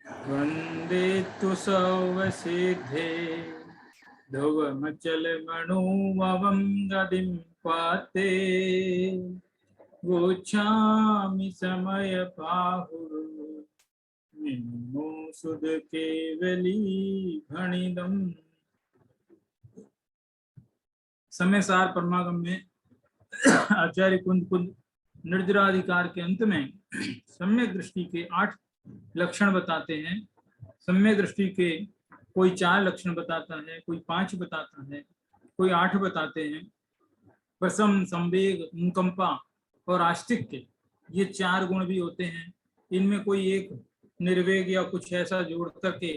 वंदे तु सौवसिद्धे ध्रुवमचल मणुमवं गदिं पाते गोच्छामि समय पाहुर्निमो सुध केवली भणिदम्। समय सार परमागम में आचार्य कुंद कुंद निर्जराधिकार के अंत में सम्यक दृष्टि के 8 लक्षण बताते हैं। सम्यक दृष्टि के कोई 4 लक्षण बताता है, कोई 5 बताता है, कोई 8 बताते हैं। प्रसम, संवेग, अनुकंपा और आस्तिक्य, ये 4 गुण भी होते हैं। इनमें कोई एक निर्वेग या कुछ ऐसा जोड़ करके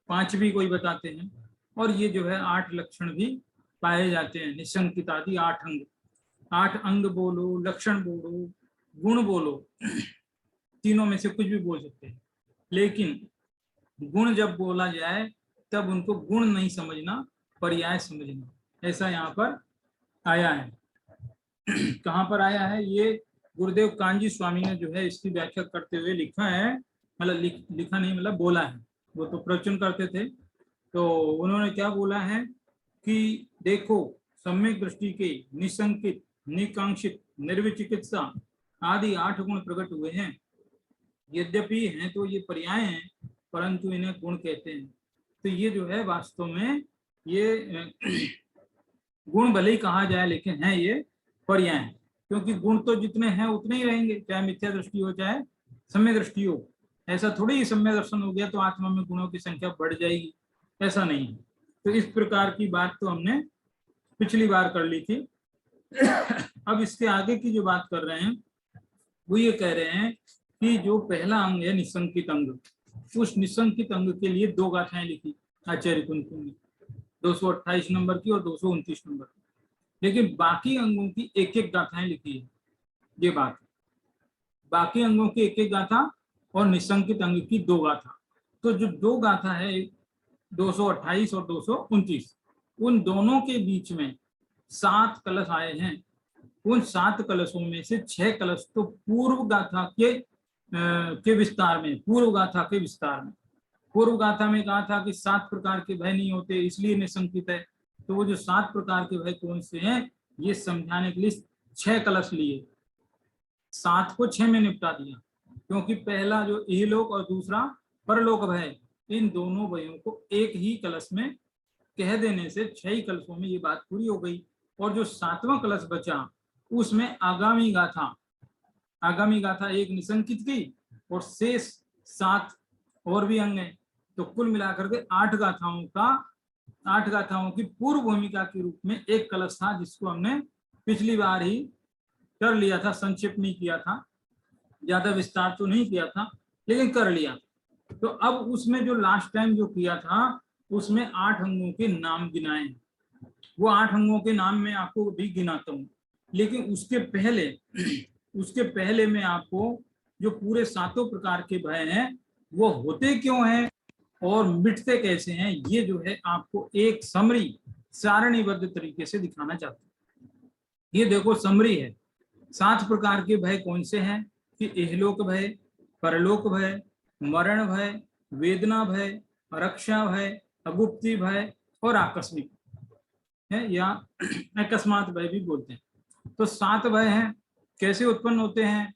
5 भी कोई बताते हैं। और ये जो है 8 लक्षण भी पाए जाते हैं। निशंकित आदि 8 अंग, 8 अंग बोलो, लक्षण बोलो, गुण बोलो, तीनों में से कुछ भी बोल सकते हैं। लेकिन गुण जब बोला जाए तब उनको गुण नहीं समझना, पर्याय समझना। ऐसा यहाँ पर आया है। कहाँ पर आया है? ये गुरुदेव कांजी स्वामी ने जो है इसकी व्याख्या करते हुए लिखा है। मतलब लिखा नहीं, मतलब बोला है। वो तो प्रवचन करते थे, तो उन्होंने क्या बोला है कि देखो, सम्यक दृष्टि के निशंकित, निकांक्षित, निर्विचिकित्सा आदि 8 गुण प्रकट हुए हैं। यद्यपि हैं तो ये पर्याय हैं, परंतु इन्हें गुण कहते हैं। तो ये जो है वास्तव में ये गुण भले ही कहा जाए, लेकिन है ये पर्याय है। क्योंकि गुण तो जितने हैं उतने ही रहेंगे, चाहे मिथ्या दृष्टि हो चाहे सम्यक दृष्टि हो। ऐसा थोड़ी ही सम्यक दर्शन हो गया तो आत्मा में गुणों की संख्या बढ़ जाएगी, ऐसा नहीं है। तो इस प्रकार की बात तो हमने पिछली बार कर ली थी। अब इसके आगे की जो बात कर रहे हैं वो ये कह रहे हैं कि जो पहला अंग है निशंकित अंग, उस निशंकित अंग के लिए 2 गाथाएं लिखी आचार्य कुंद ने, 228 नंबर की और 229 नंबर की। लेकिन बाकी अंगों की 1-1 गाथाएं लिखी है। ये बात, बाकी अंगों की 1-1 गाथा और निशंकित अंग की 2 गाथा। तो जो 2 गाथा है 228 और 229, उन दोनों के बीच में 7 कलश आए हैं। उन 7 कलशों में से 6 कलश तो पूर्व गाथा के विस्तार में, पूर्व गाथा के विस्तार में। पूर्व गाथा में कहा था कि 7 प्रकार के भय नहीं होते, इसलिए निशंकित है। तो वो जो 7 प्रकार के भय कौन से हैं, ये समझाने के लिए 6 कलश लिए। 7 को 6 में निपटा दिया, क्योंकि पहला जो इहलोक और दूसरा परलोक भय, इन दोनों भयों को एक ही कलश में कह देने से 6 ही कलशों में ये बात पूरी हो गई। और जो 7वां कलश बचा उसमें आगामी गाथा एक निशंकित की और शेष 7 और भी अंग हैं। तो कुल मिलाकर के 8 गाथाओं की पूर्व भूमिका के रूप में एक कलश था, जिसको हमने पिछली बार ही कर लिया था। संक्षेप नहीं किया था, ज्यादा विस्तार तो नहीं किया था, लेकिन कर लिया। तो अब उसमें जो लास्ट टाइम जो किया था उसमें 8 अंगों के नाम गिनाए। वो 8 अंगों के नाम मैं आपको भी गिनाता हूँ, लेकिन उसके पहले मैं आपको जो पूरे 7 प्रकार के भय हैं वो होते क्यों हैं और मिटते कैसे हैं, ये जो है आपको एक समरी सारणीबद्ध तरीके से दिखाना चाहता हूँ। ये देखो समरी है। 7 प्रकार के भय कौन से हैं कि इहलोक भय, परलोक भय, मरण भय, वेदना भय, रक्षा भय, अगुप्ती भय और आकस्मिक है, या अकस्मात भय भी बोलते हैं। तो 7 भय हैं। कैसे उत्पन्न होते हैं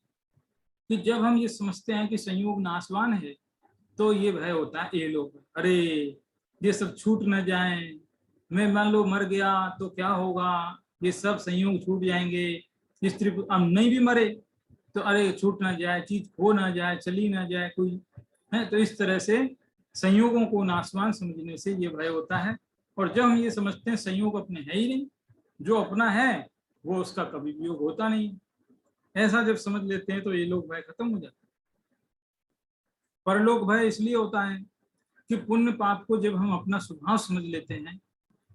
कि जब हम ये समझते हैं कि संयोग नाशवान है, तो ये भय होता है इहलोक। अरे ये सब छूट न जाए, मैं मान लो मर गया तो क्या होगा, ये सब संयोग छूट जाएंगे। स्त्री अब नहीं भी मरे तो अरे छूट ना जाए, चीज खो ना जाए, चली ना जाए कोई है। तो इस तरह से संयोगों को नाशवान समझने से ये भय होता है। और जब हम ये समझते हैं संयोग अपने है ही नहीं, जो अपना है वो उसका कभी वियोग होता नहीं, ऐसा जब समझ लेते हैं तो ये लोग भय खत्म हो जाता है। परलोक भय इसलिए होता है कि पुण्य पाप को जब हम अपना स्वभाव समझ लेते हैं,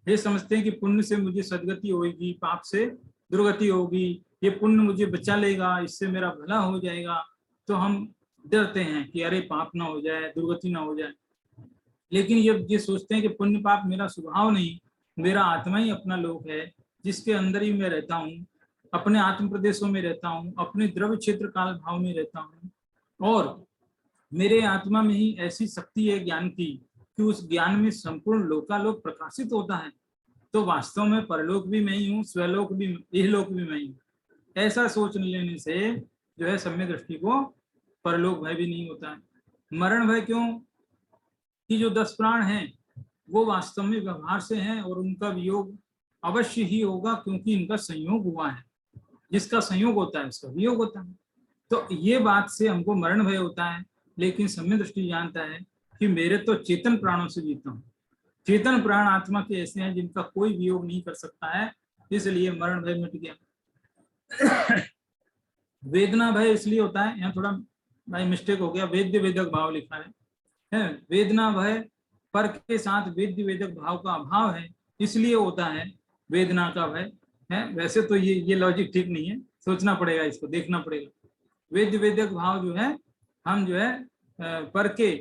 ये समझते हैं कि पुण्य से मुझे सदगति होगी, पाप से दुर्गति होगी, ये पुण्य मुझे बचा लेगा, इससे मेरा भला हो जाएगा, तो हम डरते हैं कि अरे पाप ना हो जाए, दुर्गति ना हो जाए। लेकिन ये सोचते हैं कि पुण्य पाप मेरा स्वभाव नहीं, मेरा आत्मा ही अपना लोक है, जिसके अंदर ही मैं रहता हूँ, अपने आत्म प्रदेशों में रहता हूँ, अपने द्रव्य क्षेत्र काल भाव में रहता हूँ। और मेरे आत्मा में ही ऐसी शक्ति है ज्ञान की कि उस ज्ञान में संपूर्ण लोकालोक प्रकाशित होता है, तो वास्तव में परलोक भी मैं ही हूँ, स्वलोक भी, इहलोक भी मैं ही हूँ। ऐसा सोच लेने से जो है सम्यक दृष्टि को परलोक भय भी नहीं होता है। मरण भय क्यों? कि जो 10 प्राण हैं वो वास्तव में व्यवहार से हैं और उनका वियोग अवश्य ही होगा, क्योंकि इनका संयोग हुआ है। जिसका संयोग होता है उसका वियोग होता है। तो ये बात से हमको मरण भय होता है, लेकिन सम्यक दृष्टि जानता है कि मेरे तो चेतन प्राणों से जीता हूँ। चेतन प्राण आत्मा के ऐसे हैं जिनका कोई वियोग नहीं कर सकता है, इसलिए मरण भय मिट गया। वेदना भय इसलिए होता है, यहाँ थोड़ा भाई मिस्टेक हो गया, वेद्य वेदक भाव लिखा है। वेदना भय पर के साथ वेद्य वेदक भाव का अभाव है, इसलिए होता है वेदना का भय है। वैसे तो ये लॉजिक ठीक नहीं है, सोचना पड़ेगा, इसको देखना पड़ेगा। वेद्य वेदक भाव जो है, हम जो है पर के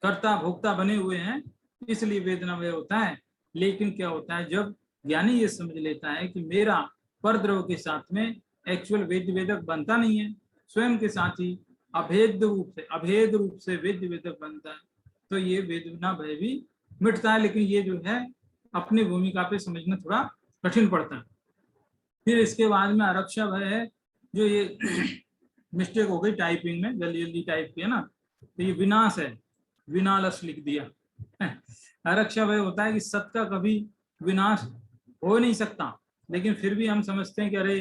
कर्ता भोक्ता बने हुए हैं, इसलिए वेदना भय होता है। लेकिन क्या होता है, जब ज्ञानी ये समझ लेता है कि मेरा परद्रव के साथ में एक्चुअल वेद्य वेदक बनता नहीं है, स्वयं के साथ ही अभेद रूप से वेद्य वेदक बनता है, तो ये वेदना भय भी मिटता है। लेकिन ये जो है अपनी भूमिका पे समझना थोड़ा कठिन पड़ता है। फिर इसके बाद में आरक्षा भय है, जो ये मिस्टेक हो गई टाइपिंग में, जल्दी जल्दी टाइप किया ना, तो ये विनाश है, विनालस लिख दिया। आरक्षा भय होता है कि सत का कभी विनाश हो नहीं सकता, लेकिन फिर भी हम समझते हैं कि अरे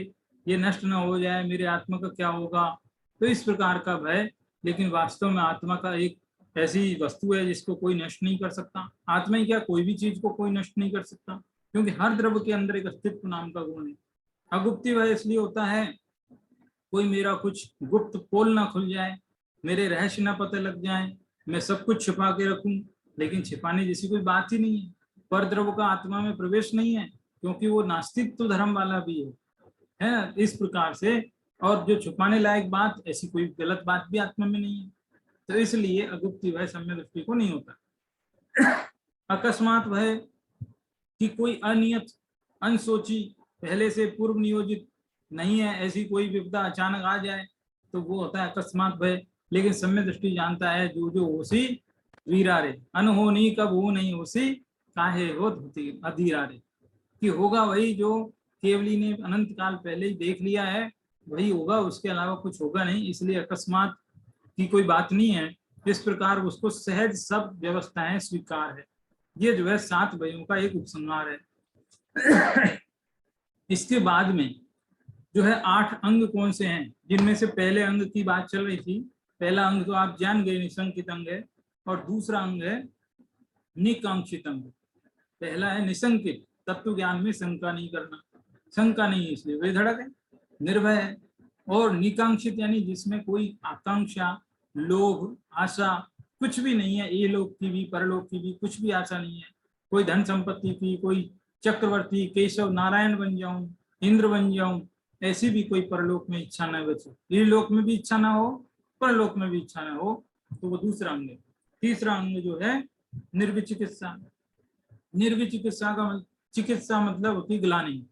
ये नष्ट ना हो जाए, मेरे आत्मा का क्या होगा, तो इस प्रकार का भय। लेकिन वास्तव में आत्मा का एक ऐसी वस्तु है जिसको कोई नष्ट नहीं कर सकता। आत्मा ही क्या, कोई भी चीज को कोई नष्ट नहीं कर सकता, क्योंकि हर द्रव्य के अंदर एक अस्तित्व नाम का गुण है। अगुप्ति भय इसलिए होता है, कोई मेरा कुछ गुप्त पोल ना खुल जाए, मेरे रहस्य ना पता लग जाए, मैं सब कुछ छिपा के रखूं, लेकिन छिपाने जैसी कोई बात ही नहीं है। पर द्रव्य का आत्मा में प्रवेश नहीं है, क्योंकि वो नास्तित्व धर्म वाला भी है इस प्रकार से। और जो छुपाने लायक बात, ऐसी कोई गलत बात भी आत्मा में नहीं है, तो इसलिए अगुप्ति भय सम्यक दृष्टि को नहीं होता। अकस्मात भय कि कोई अनियत, अनसोची, पहले से पूर्व नियोजित नहीं है, ऐसी कोई विपदा अचानक आ जाए, तो वो होता है अकस्मात भय। लेकिन सम्यक दृष्टि जानता है जो जो होसी वीरा रे, अनहोनी कब हो नहीं होसी, काहे हो अधीरा रे, कि होगा वही जो केवली ने अनंत काल पहले ही देख लिया है, वही होगा, उसके अलावा कुछ होगा नहीं, इसलिए अकस्मात की कोई बात नहीं है। इस प्रकार उसको सहज सब व्यवस्थाएं स्वीकार है। ये जो है 7 भयों का एक उपसंहार है। इसके बाद में जो है 8 अंग कौन से हैं, जिनमें से पहले अंग की बात चल रही थी। पहला अंग तो आप जान गए, निशंकित अंग है, और दूसरा अंग है निकांक्षित अंग। पहला है निशंकित, तत्व ज्ञान में शंका नहीं करना, शंका नहीं है इसलिए बेधड़क है, निर्भय है। और निकांक्षित यानी जिसमें कोई आकांक्षा, लोभ, आशा कुछ भी नहीं है, ये लोक की भी परलोक की भी कुछ भी आशा नहीं है। कोई धन संपत्ति की, कोई चक्रवर्ती केशव नारायण बन जाऊं, इंद्र बन जाऊं, ऐसी भी कोई परलोक में इच्छा न बचे, ये लोक में भी इच्छा ना हो, परलोक में भी इच्छा ना हो, तो वो दूसरा अंग है। तीसरा अंग जो है निर्विचिकित्सा। निर्विचिकित्सा का चिकित्सा मतलब होती ग्लानि।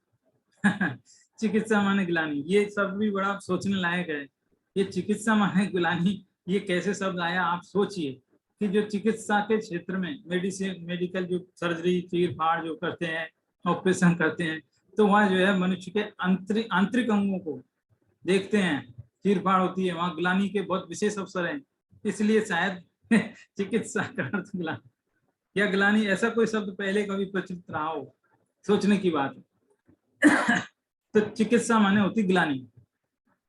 चिकित्सा माने ग्लानि, ये सब भी बड़ा सोचने लायक है। ये चिकित्सा माने ग्लानि, ये कैसे शब्द आया, आप सोचिए कि जो चिकित्सा के क्षेत्र में मेडिसिन, मेडिकल जो सर्जरी, चीर फाड़ जो करते हैं, ऑपरेशन करते हैं, तो वहाँ जो है मनुष्य के आंतरिक अंगों को देखते हैं, चीर फाड़ होती है, वहाँ ग्लानि के बहुत विशेष अवसर हैं, इसलिए शायद चिकित्सा का अर्थ ग्लानि या ग्लानि, ऐसा कोई शब्द पहले कभी प्रचलित रहा हो, सोचने की बात है। तो चिकित्सा माने होती ग्लानि,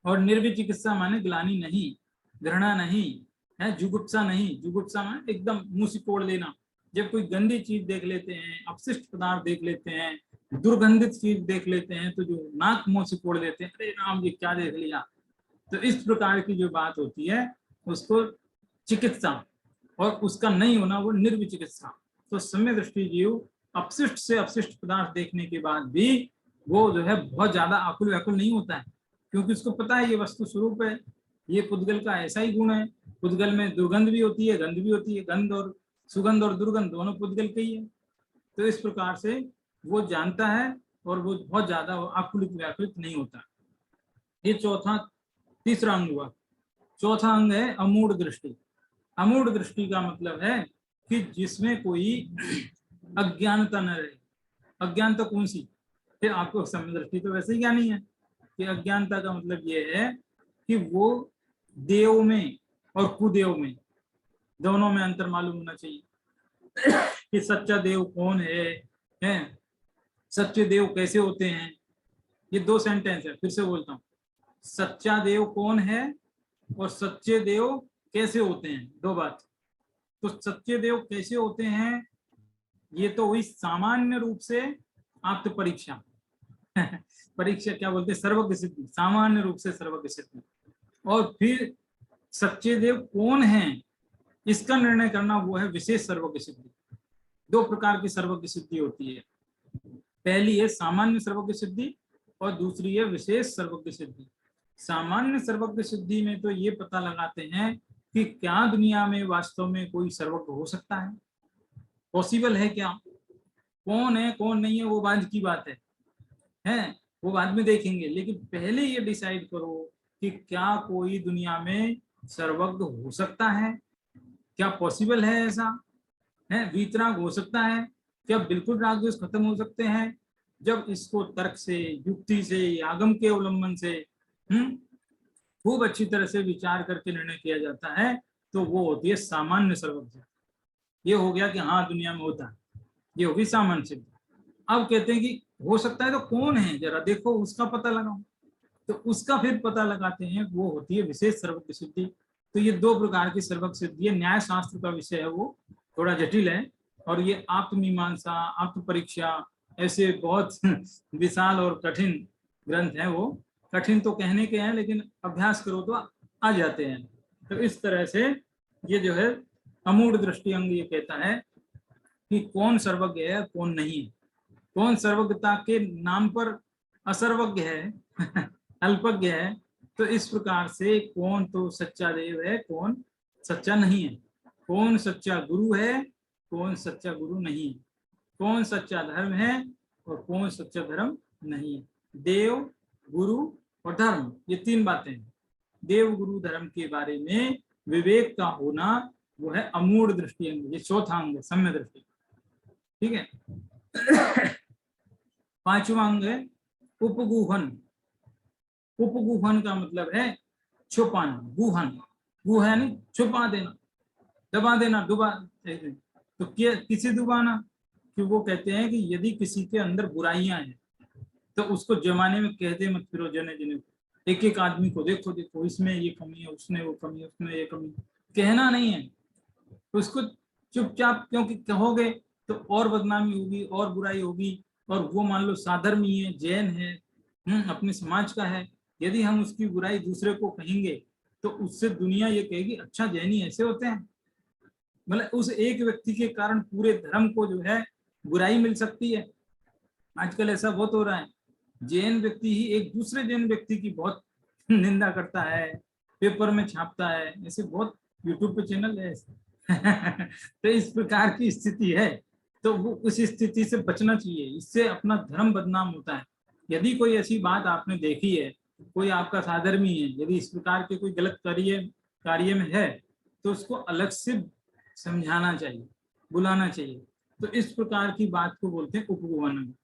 और निर्विचिकित्सा माने ग्लानि नहीं, घृणा नहीं है, जुगुप्सा नहीं। जुगुप्सा माने एकदम मुंह सिकोड़ लेना, जब कोई गंदी चीज देख लेते हैं, अपशिष्ट पदार्थ देख लेते हैं, दुर्गंधित चीज देख लेते हैं, तो जो नाक मुंह सिकोड़ लेते हैं, अरे राम जी क्या देख लिया, तो इस प्रकार की जो बात होती है उसको चिकित्सा, और उसका नहीं होना वो निर्विचिकित्सा। तो सम्यक दृष्टि जीव अपशिष्ट से अपशिष्ट पदार्थ देखने के बाद भी वो जो है बहुत ज्यादा आकुल व्याकुल नहीं होता है, क्योंकि उसको पता है ये वस्तु स्वरूप है, ये पुद्गल का ऐसा ही गुण है। पुद्गल में दुर्गंध भी होती है, गंध भी होती है, गंध और सुगंध और दुर्गंध दोनों पुद्गल के ही है। तो इस प्रकार से वो जानता है, और वो बहुत ज्यादा आकुलित व्याकुलित नहीं होता। ये तीसरा अंग हुआ। चौथा अंग है अमूढ़ दृष्टि। अमूढ़ दृष्टि का मतलब है कि जिसमें कोई अज्ञानता न रहे। अज्ञानता कौन सी? फिर आपको सम्यक दृष्टि तो वैसे ही ज्ञानी है कि अज्ञानता का मतलब ये है कि वो देव में और कुदेव में दोनों में अंतर मालूम होना चाहिए कि सच्चा देव कौन है सच्चे देव कैसे होते हैं। ये दो सेंटेंस है, फिर से बोलता हूँ, सच्चा देव कौन है और सच्चे देव कैसे होते हैं, दो बात। तो सच्चे देव कैसे होते हैं ये तो हुई सामान्य रूप से आप्त परीक्षा परीक्षा क्या बोलते हैं, सर्वज्ञ सिद्धि, सामान्य रूप से सर्वज्ञ सिद्धि। और फिर सच्चे देव कौन हैं इसका निर्णय करना वो है विशेष सर्वज्ञ सिद्धि। दो प्रकार की सर्वज्ञ सिद्धि होती है, पहली है सामान्य सर्वज्ञ सिद्धि और दूसरी है विशेष सर्वज्ञ सिद्धि। सामान्य सर्वज्ञ सिद्धि में तो ये पता लगाते हैं कि क्या दुनिया में वास्तव में कोई सर्वज्ञ हो सकता है, पॉसिबल है क्या, कौन है कौन नहीं है वो बाद की बात है वो बाद में देखेंगे। लेकिन पहले ये डिसाइड करो कि क्या कोई दुनिया में सर्वज्ञ हो सकता है, क्या पॉसिबल है ऐसा है, वीतराग हो सकता है क्या, बिल्कुल राग द्वेष खत्म हो सकते हैं। जब इसको तर्क से, युक्ति से, आगम के अवलंबन से खूब अच्छी तरह से विचार करके निर्णय किया जाता है तो वो होती है सामान्य सर्वज्ञ। ये हो गया कि हाँ दुनिया में होता है, ये होगी सामान्य सिद्धि। अब कहते हैं कि हो सकता है तो कौन है जरा देखो उसका पता लगाओ, तो उसका फिर पता लगाते हैं, वो होती है विशेष सर्वज्ञ सिद्धि। तो ये दो प्रकार की सर्वज्ञ सिद्धि है। न्याय शास्त्र का विषय है, वो थोड़ा जटिल है और ये आत्ममीमांसा, आत्म परीक्षा ऐसे बहुत विशाल और कठिन ग्रंथ है। वो कठिन तो कहने के हैं लेकिन अभ्यास करो तो आ जाते हैं। तो इस तरह से ये जो है अमूढ़ दृष्टि अंग ये कहता है कि कौन सर्वज्ञ है कौन नहीं है, कौन सर्वज्ञता के नाम पर असर्वज्ञ है अल्पज्ञ है। तो इस प्रकार से कौन तो सच्चा देव है कौन सच्चा नहीं है, कौन सच्चा गुरु है कौन सच्चा गुरु नहीं है, कौन सच्चा धर्म है और कौन सच्चा धर्म नहीं है। देव, गुरु और धर्म, ये तीन बातें हैं। देव गुरु धर्म के बारे में विवेक का होना वो है अमूढ़ दृष्टि अंग, ये चौथा अंग है सम्यक दृष्टि। ठीक है। पांचवा अंग है उपगूहन। उपगूहन का मतलब है छुपाना, गुहन, गुह है नहीं छुपा देना, दबा देना, डुबा। तो किसी डुबाना कि वो कहते हैं कि यदि किसी के अंदर बुराइयां हैं तो उसको जमाने में कहते मत फिरो जने जने, एक एक आदमी को देखो देखो इसमें ये कमी है, उसमें वो कमी है, उसमें ये कमी, कहना नहीं है उसको, चुपचाप, क्योंकि कहोगे तो और बदनामी होगी और बुराई होगी। और वो मान लो साधर्मी है, जैन है, अपने समाज का है, यदि हम उसकी बुराई दूसरे को कहेंगे तो उससे दुनिया ये कहेगी अच्छा जैनी ऐसे होते हैं। मतलब उस एक व्यक्ति के कारण पूरे धर्म को जो है बुराई मिल सकती है। आजकल ऐसा बहुत हो रहा है, जैन व्यक्ति ही एक दूसरे जैन व्यक्ति की बहुत निंदा करता है, पेपर में छापता है, ऐसे बहुत यूट्यूब पे चैनल है तो इस प्रकार की स्थिति है, तो वो उस स्थिति से बचना चाहिए, इससे अपना धर्म बदनाम होता है। यदि कोई ऐसी बात आपने देखी है, कोई आपका साधर्मी है, यदि इस प्रकार के कोई गलत कार्य में है तो उसको अलग से समझाना चाहिए, बुलाना चाहिए। तो इस प्रकार की बात को बोलते हैं उपगूहन।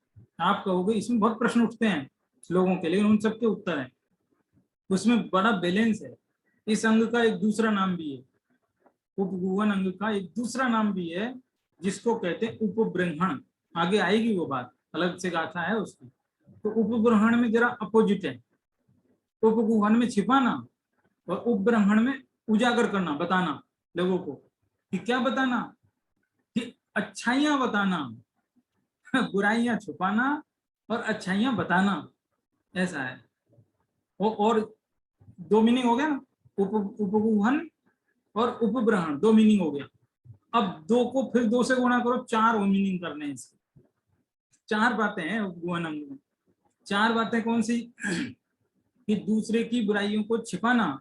आप कहोगे इसमें बहुत प्रश्न उठते हैं लोगों के, लेकिन उन सबके उत्तर है, उसमें बड़ा बैलेंस है। इस अंग का एक दूसरा नाम भी है, उपगूहन अंग का एक दूसरा नाम भी है जिसको कहते हैं उपब्रह्मण। आगे आएगी वो बात, अलग से गाथा है उसकी। तो उपब्रह्मण में जरा अपोजिट है, उपगूहन में छिपाना और उपब्रह्मण में उजागर करना, बताना लोगों को कि क्या बताना, कि अच्छाइयां बताना बुराइयां छुपाना और अच्छाइयां बताना, ऐसा है। और दो मीनिंग हो गया ना, उपगूहन और उपब्रहण, दो मीनिंग हो गया। अब दो को फिर दो से गुणा करो, चार मीनिंग करने हैं इसके। चार बातें हैं उपगूहन अंग में। चार बातें कौन सी? कि दूसरे की बुराइयों को छिपाना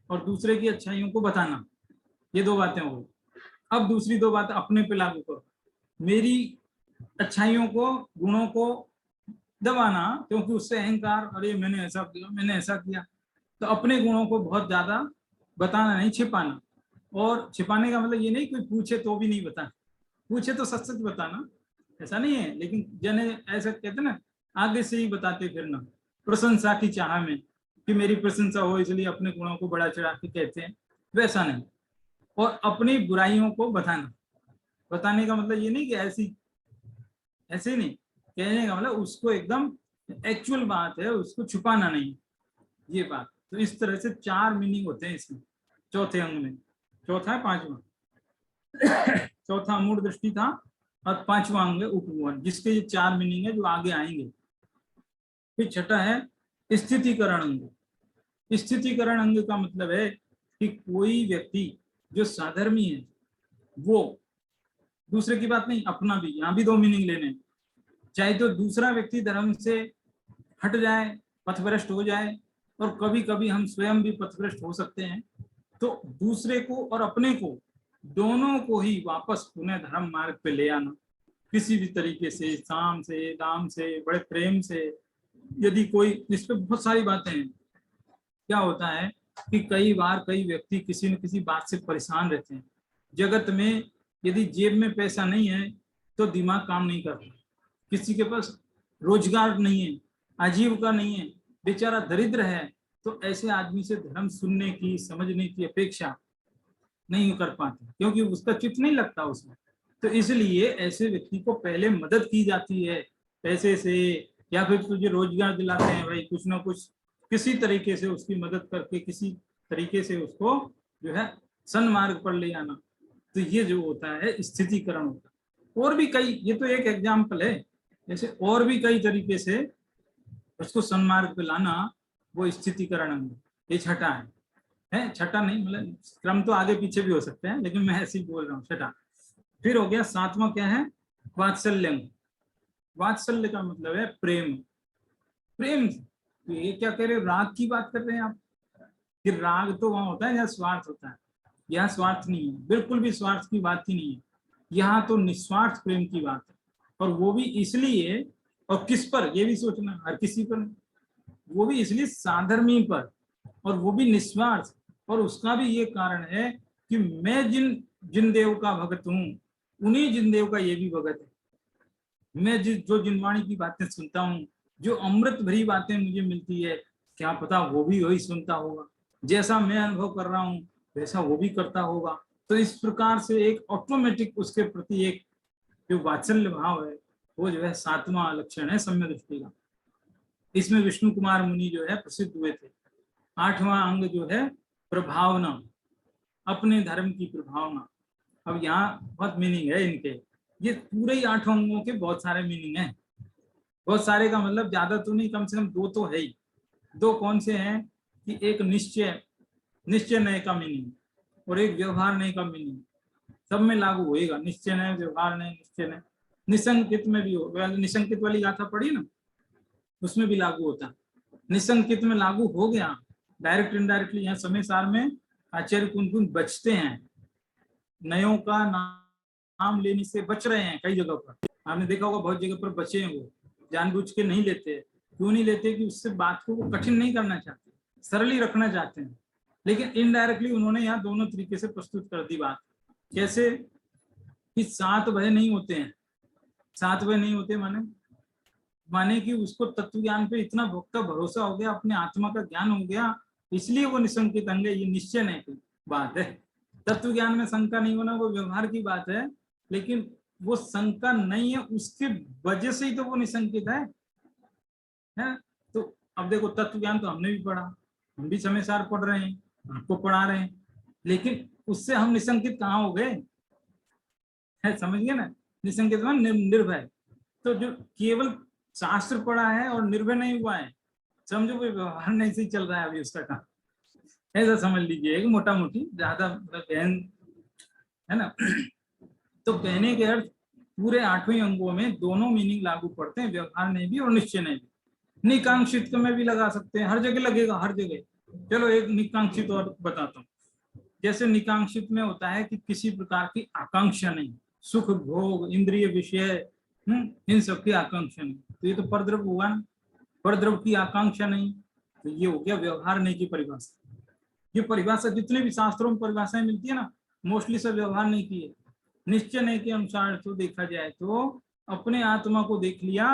और दूसरे की अच्छाइयों को बताना, ये दो बातें हो गई। अब दूसरी दो बातें अपने पे लागू करो, मेरी अच्छाइयों को, गुणों को दबाना, क्योंकि उससे अहंकार, अरे मैंने ऐसा किया, मैंने ऐसा किया, तो अपने गुणों को बहुत ज्यादा बताना नहीं, छिपाना। और छिपाने का मतलब ये नहीं कोई पूछे तो भी नहीं बताना, पूछे तो सच सच बताना, ऐसा नहीं है। लेकिन जने ऐसा कहते ना, आगे से ही बताते फिरना, प्रशंसा की चाह में कि मेरी प्रशंसा हो, इसलिए अपने गुणों को बड़ा चढ़ा के कहते हैं, वैसा नहीं। और अपनी बुराइयों को बताना, बताने का मतलब ये नहीं कि ऐसे नहीं, कहने का मतलब उसको एकदम एक्चुअल बात है, उसको छुपाना नहीं, ये बात। तो इस तरह से 4 मीनिंग होते हैं इसमें, चौथे अंग में। चौथा है 5वां, चौथा मूड दृष्टि था और 5वां अंग है उपभुवन, जिसके ये 4 मीनिंग है जो आगे आएंगे। फिर छठा है स्थितिकरण अंग। स्थितिकरण अंग का मतलब है कि कोई व्यक्ति जो साधर्मी है, वो दूसरे की बात नहीं, अपना भी, यहाँ भी 2 मीनिंग लेने, चाहे तो दूसरा व्यक्ति धर्म से हट जाए, पथभ्रष्ट हो जाए, और कभी कभी हम स्वयं भी पथभ्रष्ट हो सकते हैं, तो दूसरे को और अपने को, दोनों को ही वापस पुनः धर्म मार्ग पे ले आना, किसी भी तरीके से, साम से, दाम से, बड़े प्रेम से। यदि कोई, इस पे बहुत सारी बातें हैं। क्या होता है कि कई बार कई व्यक्ति किसी न किसी बात से परेशान रहते हैं। जगत में यदि जेब में पैसा नहीं है तो दिमाग काम नहीं करता, किसी के पास रोजगार नहीं है, आजीविका नहीं है, बेचारा दरिद्र है, तो ऐसे आदमी से धर्म सुनने की, समझने की अपेक्षा नहीं कर पाते, क्योंकि उसका चित्त नहीं लगता उसमें। तो इसलिए ऐसे व्यक्ति को पहले मदद की जाती है पैसे से, या फिर तुझे रोजगार दिलाते हैं भाई, कुछ ना कुछ किसी तरीके से उसकी मदद करके, किसी तरीके से उसको जो है सन्मार्ग पर ले आना। तो ये जो होता है स्थितिकरण होता है। और भी कई, ये तो एक एग्जाम्पल है, जैसे और भी कई तरीके से उसको सन्मार्ग पे लाना, वो स्थितिकरण अंग, ये छठा है छठा नहीं, मतलब क्रम तो आगे पीछे भी हो सकते हैं, लेकिन मैं ऐसे ही बोल रहा हूँ, छठा। फिर हो गया 7वां, क्या है? वात्सल्य अंग। वात्सल्य का मतलब है प्रेम। प्रेम, तो ये क्या कह रहे हो, राग की बात कर रहे हैं आप? फिर राग तो वहां होता है जहाँ स्वार्थ होता है, यहाँ स्वार्थ नहीं है, बिल्कुल भी स्वार्थ की बात ही नहीं है। यहाँ तो निस्वार्थ प्रेम की बात है, और वो भी इसलिए, और किस पर, ये भी सोचना, हर किसी पर, वो भी इसलिए साधर्मी पर, और वो भी निस्वार्थ। और उसका भी ये कारण है कि मैं जिन जिन देव का भगत हूँ, उन्हीं जिन देव का ये भी भगत है। मैं जो जिनवाणी की बातें सुनता हूँ, जो अमृत भरी बातें मुझे मिलती है, क्या पता वो भी वही सुनता होगा, जैसा मैं अनुभव कर रहा हूँ वैसा वो भी करता होगा। तो इस प्रकार से एक ऑटोमेटिक उसके प्रति एक जो वात्सल्य भाव है, वो जो है 7वां लक्षण है सम्यक दृष्टि का। इसमें विष्णु कुमार मुनि जो है प्रसिद्ध हुए थे। 8वां अंग जो है प्रभावना, अपने धर्म की प्रभावना। अब यहाँ बहुत मीनिंग है इनके, ये पूरे ही 8 अंगों के बहुत सारे मीनिंग हैं। बहुत सारे का मतलब ज्यादा तो नहीं, कम से कम 2 तो है ही। 2 कौन से हैं कि एक निश्चय, निश्चय नय का मीनिंग, और एक व्यवहार नय का मीनिंग। सब में लागू होएगा, निश्चय नय, व्यवहार नय, निश्चय नय। निसंकित में भी हो, निसंकित वाली गाथा पढ़ी ना, उसमें भी लागू होता है। निसंकित में लागू हो गया, डायरेक्ट इनडायरेक्टली। यहाँ समय सार में आचार्य कुंकुन बचते हैं, नयों का नाम लेने से बच रहे हैं। कई जगह पर आपने देखा होगा, बहुत जगह पर बचे हैं, वो जानबूझ के नहीं लेते। क्यों नहीं लेते? कि उससे बात को वो कठिन नहीं करना चाहते, सरल ही रखना चाहते हैं। लेकिन इनडायरेक्टली उन्होंने यहाँ दोनों तरीके से प्रस्तुत कर दी बात। कैसे कि 7 भय नहीं होते हैं। 7 भय नहीं होते माने कि उसको तत्व ज्ञान पे इतना भक्का भरोसा हो गया, अपने आत्मा का ज्ञान हो गया, इसलिए वो निसंकित अंग है। ये निश्चय नहीं की बात है। तत्व ज्ञान में शंका नहीं होना वो व्यवहार की बात है, लेकिन वो शंका नहीं है, उसके वजह से ही तो वो निसंकित है? तो अब देखो, तत्व ज्ञान तो हमने भी पढ़ा, हम भी समय सार पढ़ रहे हैं, आपको पढ़ा रहे हैं, लेकिन उससे हम निसंकित कहाँ हो गए? है, समझ गए ना? निसंकित निर्भय। तो जो केवल शास्त्र पढ़ा है और निर्भय नहीं हुआ है, समझो कोई व्यवहार नहीं सही चल रहा है अभी उसका काम, ऐसा समझ लीजिए, एक मोटा मोटी, ज्यादा गहन है ना। तो कहने के अर्थ, पूरे 8वें अंगों में दोनों मीनिंग लागू पड़ते हैं, व्यवहार नहीं भी और निश्चय नहीं भी। निकांक्षित में भी लगा सकते हैं, हर जगह लगेगा, हर जगह। चलो एक निकांक्षित और बताता हूँ। जैसे निकांक्षित में होता है कि किसी प्रकार की आकांक्षा नहीं, सुख भोग इंद्रिय विषय, इन सब की आकांक्षा नहीं, तो ये तो परद्रव्य हुआ ना। परद्रव्य की आकांक्षा नहीं, तो ये हो गया व्यवहार नहीं की परिभाषा। ये परिभाषा जितने भी शास्त्रों में परिभाषाएं मिलती है ना, मोस्टली सब व्यवहार नहीं किए। निश्चय नहीं के अनुसार तो देखा जाए तो अपने आत्मा को देख लिया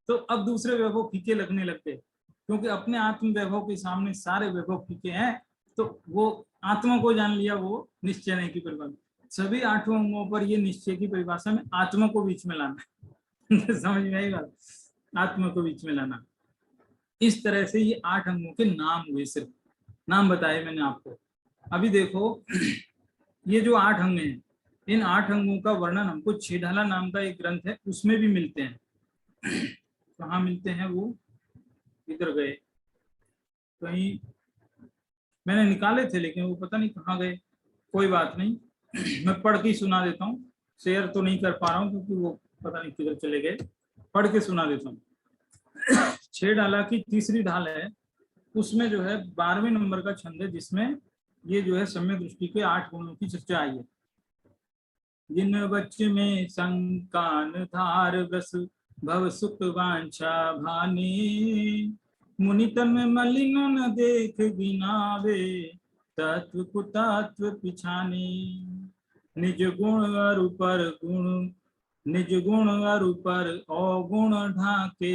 तो अब दूसरे वैभव फीके लगने लगते, क्योंकि अपने आत्म वैभव के सामने सारे वैभव फीके हैं। तो वो आत्मा को जान लिया, वो निश्चय नहीं की परिभाषा। सभी आठों अंगों पर ये निश्चय की परिभाषा में आत्मा को बीच में लाना समझ में आई बात? आत्मा को बीच में लाना। इस तरह से ये 8 अंगों के नाम हुए, सिर्फ नाम बताए मैंने आपको। अभी देखो ये जो 8 अंग हैं, इन 8 अंगों का वर्णन हमको छेढाला नाम का एक ग्रंथ है उसमें भी मिलते हैं। कहाँ मिलते हैं वो, इधर गए कहीं, मैंने निकाले थे लेकिन वो पता नहीं कहाँ गए। कोई बात नहीं, मैं पढ़ के सुना देता हूँ। शेयर तो नहीं कर पा रहा हूँ क्योंकि वो पता नहीं किधर चले गए। पढ़ के सुना देता हूँ। छेढाला की तीसरी ढाल है, उसमें जो है 12वें नंबर का छंद है, जिसमें ये जो है सम्यक दृष्टि के 8 गुणों की चर्चा आई है। जिन बच्च में संकान धार रस भव सुख वांछा भाने, मुनि तन में मलिन न देख गिनावे, तत्व कुतत्व पिछाने। निज गुण अरु पर गुण, निज गुण अरु पर अवगुण ढाके,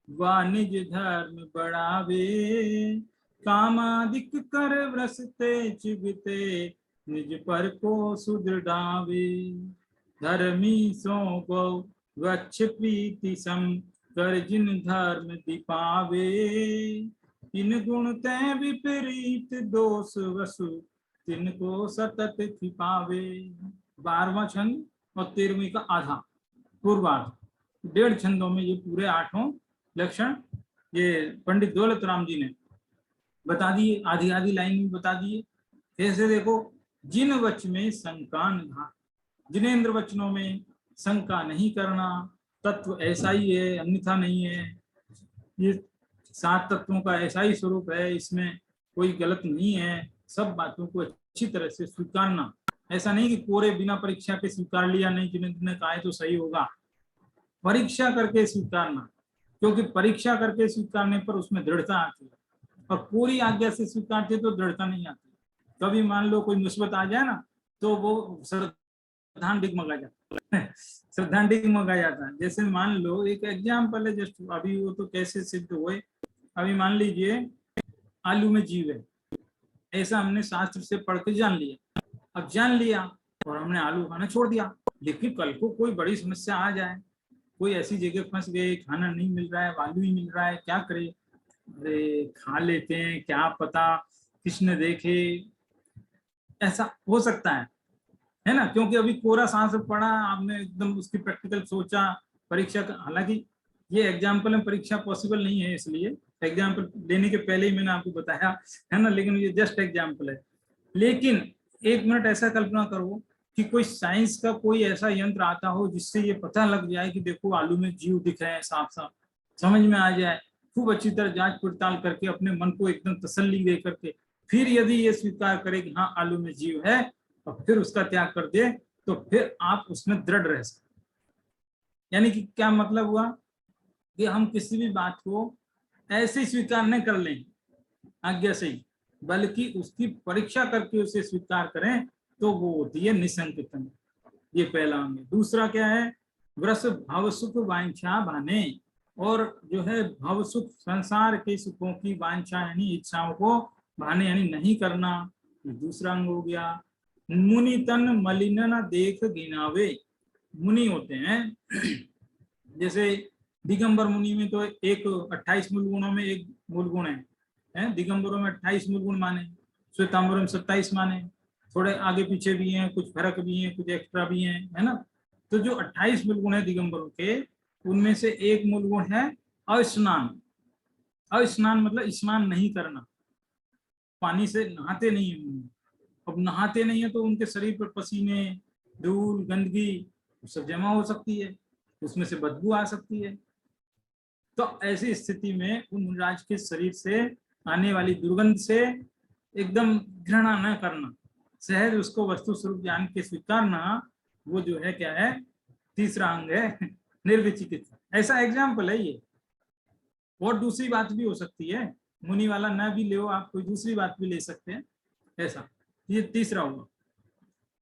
वा निज धर्म बढ़ावे। कामादिक कर व्रसते चिगते, निज पर को सुदृढ़ावे। धर्मी सो गौ वक्ष प्रीति सम, कर जिन धर्म दीपावे। इन गुण तय विपरीत दोष वसु, तिनको सतत छिपावे। 12वां छंद और 13वीं का आधा पूर्वार्ध, 1.5 छंदों में ये पूरे 8 लक्षण ये पंडित दौलत राम जी ने बता दिए, आधी आधी लाइन में बता दिए। ऐसे देखो, जिन वच में शंका न, जिनेन्द्र वचनों में शंका नहीं करना, तत्व ऐसा ही है अन्यथा नहीं है, ये 7 तत्वों का ऐसा ही स्वरूप है, इसमें कोई गलत नहीं है, सब बातों को अच्छी तरह से स्वीकारना। ऐसा नहीं कि कोरे बिना परीक्षा के स्वीकार लिया, नहीं जिनेन्द्र ने कहा है तो सही होगा, परीक्षा करके स्वीकारना, क्योंकि परीक्षा करके स्वीकारने पर उसमें दृढ़ता आती है, और पूरी आज्ञा से स्वीकारते तो दृढ़ता नहीं आती। कभी मान लो कोई मुसीबत आ जाए ना, तो वो श्रद्धान डिगमगा जाता है श्रद्धान डिगमगा जाता है। जैसे मान लो एक एग्जाम्पल है, जस्ट अभी वो तो कैसे सिद्ध हुए, अभी मान लीजिए आलू में जीव है, ऐसा हमने शास्त्र से पढ़ के जान लिया। अब जान लिया और हमने आलू खाना छोड़ दिया, लेकिन कल को कोई बड़ी समस्या आ जाए, कोई ऐसी जगह फंस गए, खाना नहीं मिल रहा है, आलू ही मिल रहा है, क्या करे, अरे खा लेते हैं, क्या पता किसने देखे, ऐसा हो सकता है ना, क्योंकि अभी कोरा सांस पड़ा, आपने एकदम उसकी प्रैक्टिकल सोचा परीक्षा का। हालांकि ये एग्जाम्पल में परीक्षा पॉसिबल नहीं है, इसलिए एग्जाम्पल लेने के पहले ही मैंने आपको बताया है ना, लेकिन ये जस्ट एग्जाम्पल है। लेकिन 1 मिनट ऐसा कल्पना करो कि कोई साइंस का कोई ऐसा यंत्र आता हो जिससे ये पता लग जाए कि देखो आलू में जीव दिख रहे हैं, साफ साफ समझ में आ जाए, खूब अच्छी तरह जांच पड़ताल करके अपने मन को एकदम तसल्ली दे करके फिर यदि ये स्वीकार करे कि हाँ आलू में जीव है, और फिर उसका त्याग कर दे, तो फिर आप उसमें दृढ़ रह सकते। यानी कि क्या मतलब हुआ कि हम किसी भी बात को ऐसे स्वीकार नहीं कर लें आज्ञा से ही, बल्कि उसकी परीक्षा करके उसे स्वीकार करें, तो वो होती है निसंकितन। ये पहला अंग है। दूसरा क्या है, व्रस भव सुख वांछा भाने, और जो है भव सुख संसार के सुखों की वांछा यानी इच्छाओं को भाने यानी नहीं करना, दूसरा अंग हो गया। मुनि तन मलिन न देख गिनावे, मुनि होते हैं जैसे दिगंबर मुनि में तो एक 28 मूल गुणों में एक मूल गुण है, दिगंबरों में 28 मूल गुण माने, श्वेतांबरों में 27 माने, थोड़े आगे पीछे भी हैं, कुछ फर्क भी हैं, कुछ एक्स्ट्रा भी हैं, है ना। तो जो 28 मूल गुण है दिगंबरों के, उनमें से एक मूल गुण है अस्नान। अस्नान मतलब स्नान नहीं करना, पानी से नहाते नहीं है। अब नहाते नहीं है तो उनके शरीर पर पसीने, धूल, गंदगी सब जमा हो सकती है, उसमें से बदबू आ सकती है। तो ऐसी स्थिति में उन मुनिराज के शरीर से आने वाली दुर्गंध से एकदम घृणा न करना, सहज उसको वस्तु स्वरूप जान के स्वीकारना, वो जो है क्या है, तीसरा अंग है निर्विचिकित्सा। ऐसा एग्जाम्पल है ये, और दूसरी बात भी हो सकती है, मुनि वाला ना भी ले आप, कोई दूसरी बात भी ले सकते हैं, ऐसा ये तीसरा हुआ।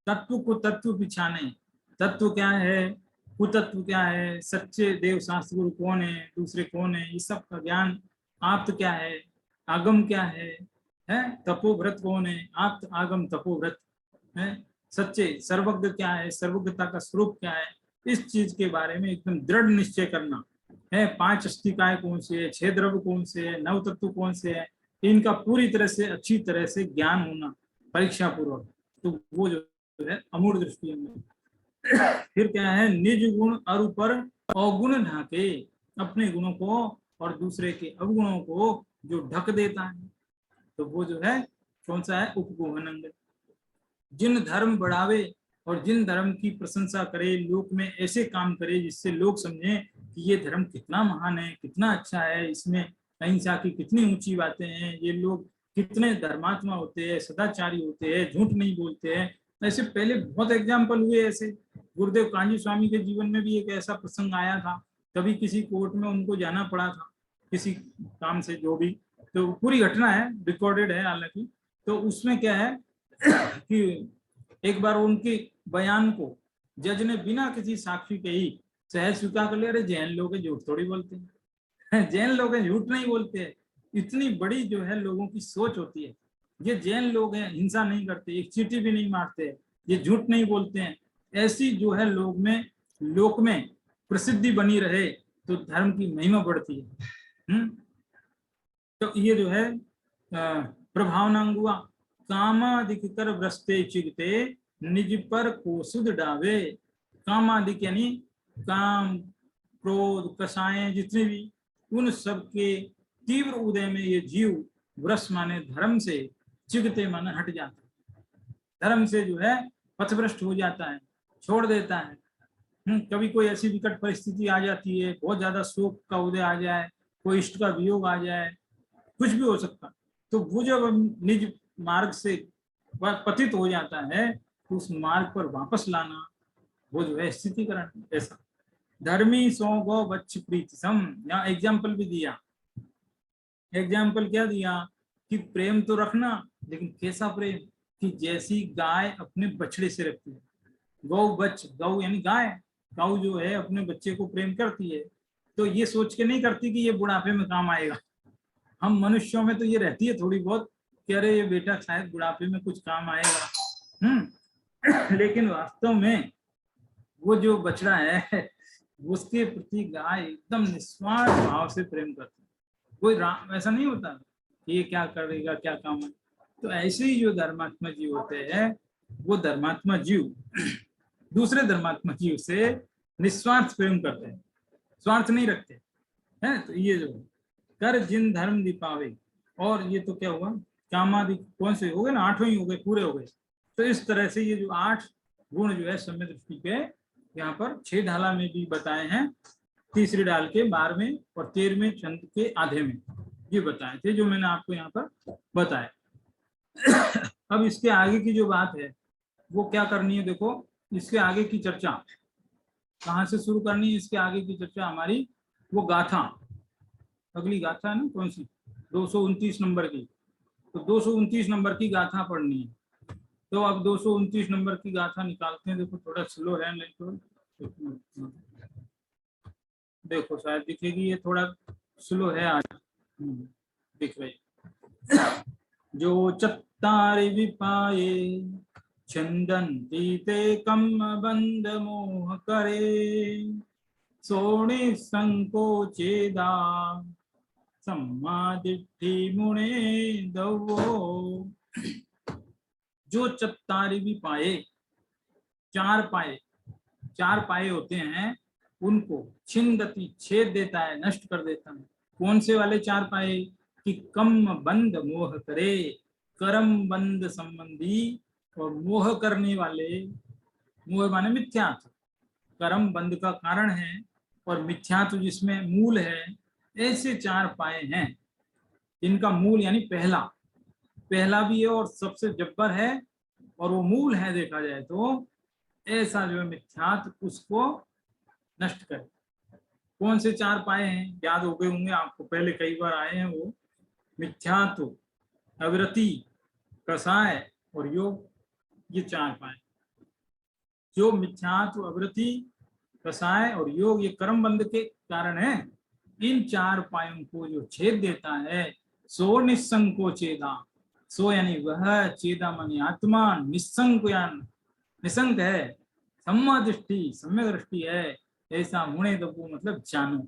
तत्व को तत्व पिछाने, तत्व क्या है, कुतत्व क्या है, सच्चे देव शास्त्र गुरु कौन है, दूसरे कौन है, इस सब का ज्ञान। आप्त क्या है, आगम क्या है तपोव्रत कौन है, आप्त आगम तपोव्रत है, सच्चे सर्वज्ञ क्या है, सर्वज्ञता का स्वरूप क्या है, इस चीज के बारे में एकदम दृढ़ निश्चय करना है। 5 अस्थिकाय कौन से है, 6 द्रव्य कौन से है, 9 तत्व कौन से है, इनका पूरी तरह से अच्छी तरह से ज्ञान होना परीक्षा पूर्वक, तो वो जो है अमूढ़ दृष्टि में। फिर क्या है, निज गुण अरु पर अवगुण ढाके, अपने गुणों को और दूसरे के अवगुणों को जो ढक देता है, तो वो जो है कौन सा है, उपगोहन अंग। जिन धर्म बढ़ावे और जिन धर्म की प्रशंसा करे, लोक में ऐसे काम करे जिससे लोग समझें कि ये धर्म कितना महान है, कितना अच्छा है, इसमें अहिंसा की कितनी ऊंची बातें हैं, ये लोग कितने धर्मात्मा होते हैं, सदाचारी होते हैं, झूठ नहीं बोलते हैं। ऐसे पहले बहुत एग्जाम्पल हुए ऐसे। गुरुदेव कांजी स्वामी के जीवन में भी एक ऐसा प्रसंग आया था, कभी किसी कोर्ट में उनको जाना पड़ा था किसी काम से, जो भी, तो पूरी घटना है, रिकॉर्डेड है हालांकि। तो उसमें क्या है कि एक बार उनके बयान को जज ने बिना किसी साक्षी के ही सहज स्वीकार कर लिया। अरे जैन लोग झूठ थोड़ी बोलते हैं जैन लोग झूठ नहीं बोलते हैं। इतनी बड़ी जो है लोगों की सोच होती है। ये जैन लोग हैं, हिंसा नहीं करते, एक चींटी भी नहीं मारते, ये झूठ नहीं बोलते हैं। ऐसी जो है लोक में प्रसिद्धि बनी रहे तो धर्म की महिमा बढ़ती है। तो ये जो है प्रभावनांग हुआ। कामादिक कर व्रस्ते चिगते निज पर कोसुद डावे। कामादिक यानी काम, क्रोध, कषाय जितने भी, उन सब के तीव्र उदय में ये जीव व्रस माने धर्म से, चिगते माने हट जाता है, धर्म से जो है पथभ्रष्ट हो जाता है, छोड़ देता है। कभी कोई ऐसी विकट परिस्थिति आ जाती है, बहुत ज्यादा शोक का उदय आ जाए, कोई इष्ट का वियोग आ जाए, कुछ भी हो सकता, तो वो जब निज मार्ग से पतित हो जाता है तो उस मार्ग पर वापस लाना, वो जो है स्थितिकरण। ऐसा धर्मी सो गो बच्च प्रीति सम। यहाँ एग्जाम्पल भी दिया। एग्जाम्पल क्या दिया कि प्रेम तो रखना, लेकिन कैसा प्रेम, कि जैसी गाय अपने बछड़े से रखती है। गौ बच्च, गौ यानी गाय, गौ जो है अपने बच्चे को प्रेम करती है, तो ये सोच के नहीं करती कि ये बुढ़ापे में काम आएगा। हम मनुष्यों में तो ये रहती है थोड़ी बहुत कि अरे ये बेटा शायद बुढ़ापे में कुछ काम आएगा। लेकिन वास्तव में वो जो बछड़ा है उसके प्रति गाय एकदम निस्वार्थ भाव से प्रेम करती है। कोई ऐसा नहीं होता कि ये क्या करेगा, क्या काम है। तो ऐसे ही जो धर्मात्मा जीव होते हैं, वो धर्मात्मा जीव दूसरे धर्मात्मा जीव से निस्वार्थ प्रेम करते हैं, स्वार्थ नहीं रखते हैं। तो ये जो कर जिन धर्म दीपावे, और ये तो क्या हुआ, कामादि कौन से हो गए ना, 8वें ही हो गए, पूरे हो गए। तो इस तरह से ये जो 8 गुण जो है सम्यक दृष्टि के यहाँ पर 6 ढाला में भी बताए हैं, तीसरी डाल के 12वें और 13वें छंद के आधे में ये बताए थे, जो मैंने आपको यहाँ पर बताया। अब इसके आगे की जो बात है वो क्या करनी है, देखो इसके आगे की चर्चा कहाँ से शुरू करनी है। इसके आगे की चर्चा हमारी वो गाथा, अगली गाथा है ना कौन सी, 229 नंबर की। तो 229 नंबर की गाथा पढ़नी है। तो अब 229 नंबर की गाथा निकालते हैं। देखो थोड़ा स्लो है, नहीं तो देखो शायद दिखेगी, ये थोड़ा स्लो है आज, दिख रही। जो चत्तारि विपाये छंदन दीते कम बंद मोह करे। सोणे संकोचेदा सम्मादिट्ठि मुने दवो। जो चत्तारि विपाये, 4 पाए, 4 पाए होते हैं, उनको छिंदति छेद देता है, नष्ट कर देता है। कौन से वाले 4 पाए, कि कम बंद मोह करे, कर्म बंद संबंधी और मोह करने वाले, मोह माने मिथ्यात्व, कर्म बंद का कारण है और मिथ्यात्व जिसमें मूल है, ऐसे 4 पाए हैं। इनका मूल यानी पहला भी है और सबसे जब्बर है, और वो मूल है देखा जाए तो, ऐसा जो है मिथ्यात्व उसको नष्ट करे। कौन से 4 पाए हैं, याद हो गए होंगे आपको, पहले कई बार आए हैं वो, मिथ्यात्व, अविरति, कसाय और योग, ये 4 पाए। जो मिथ्यात्व, अवृत्ति, कसाय और योग ये कर्म बंध के कारण है, इन चार उपायों को जो छेद देता है, सो निसंको चेदा, सो यानी वह, चेदा मानी आत्मा, निसंक यानी निसंक है, सम्मा दृष्टि, सम्यक दृष्टि है, ऐसा मुणे तो वो मतलब जानो,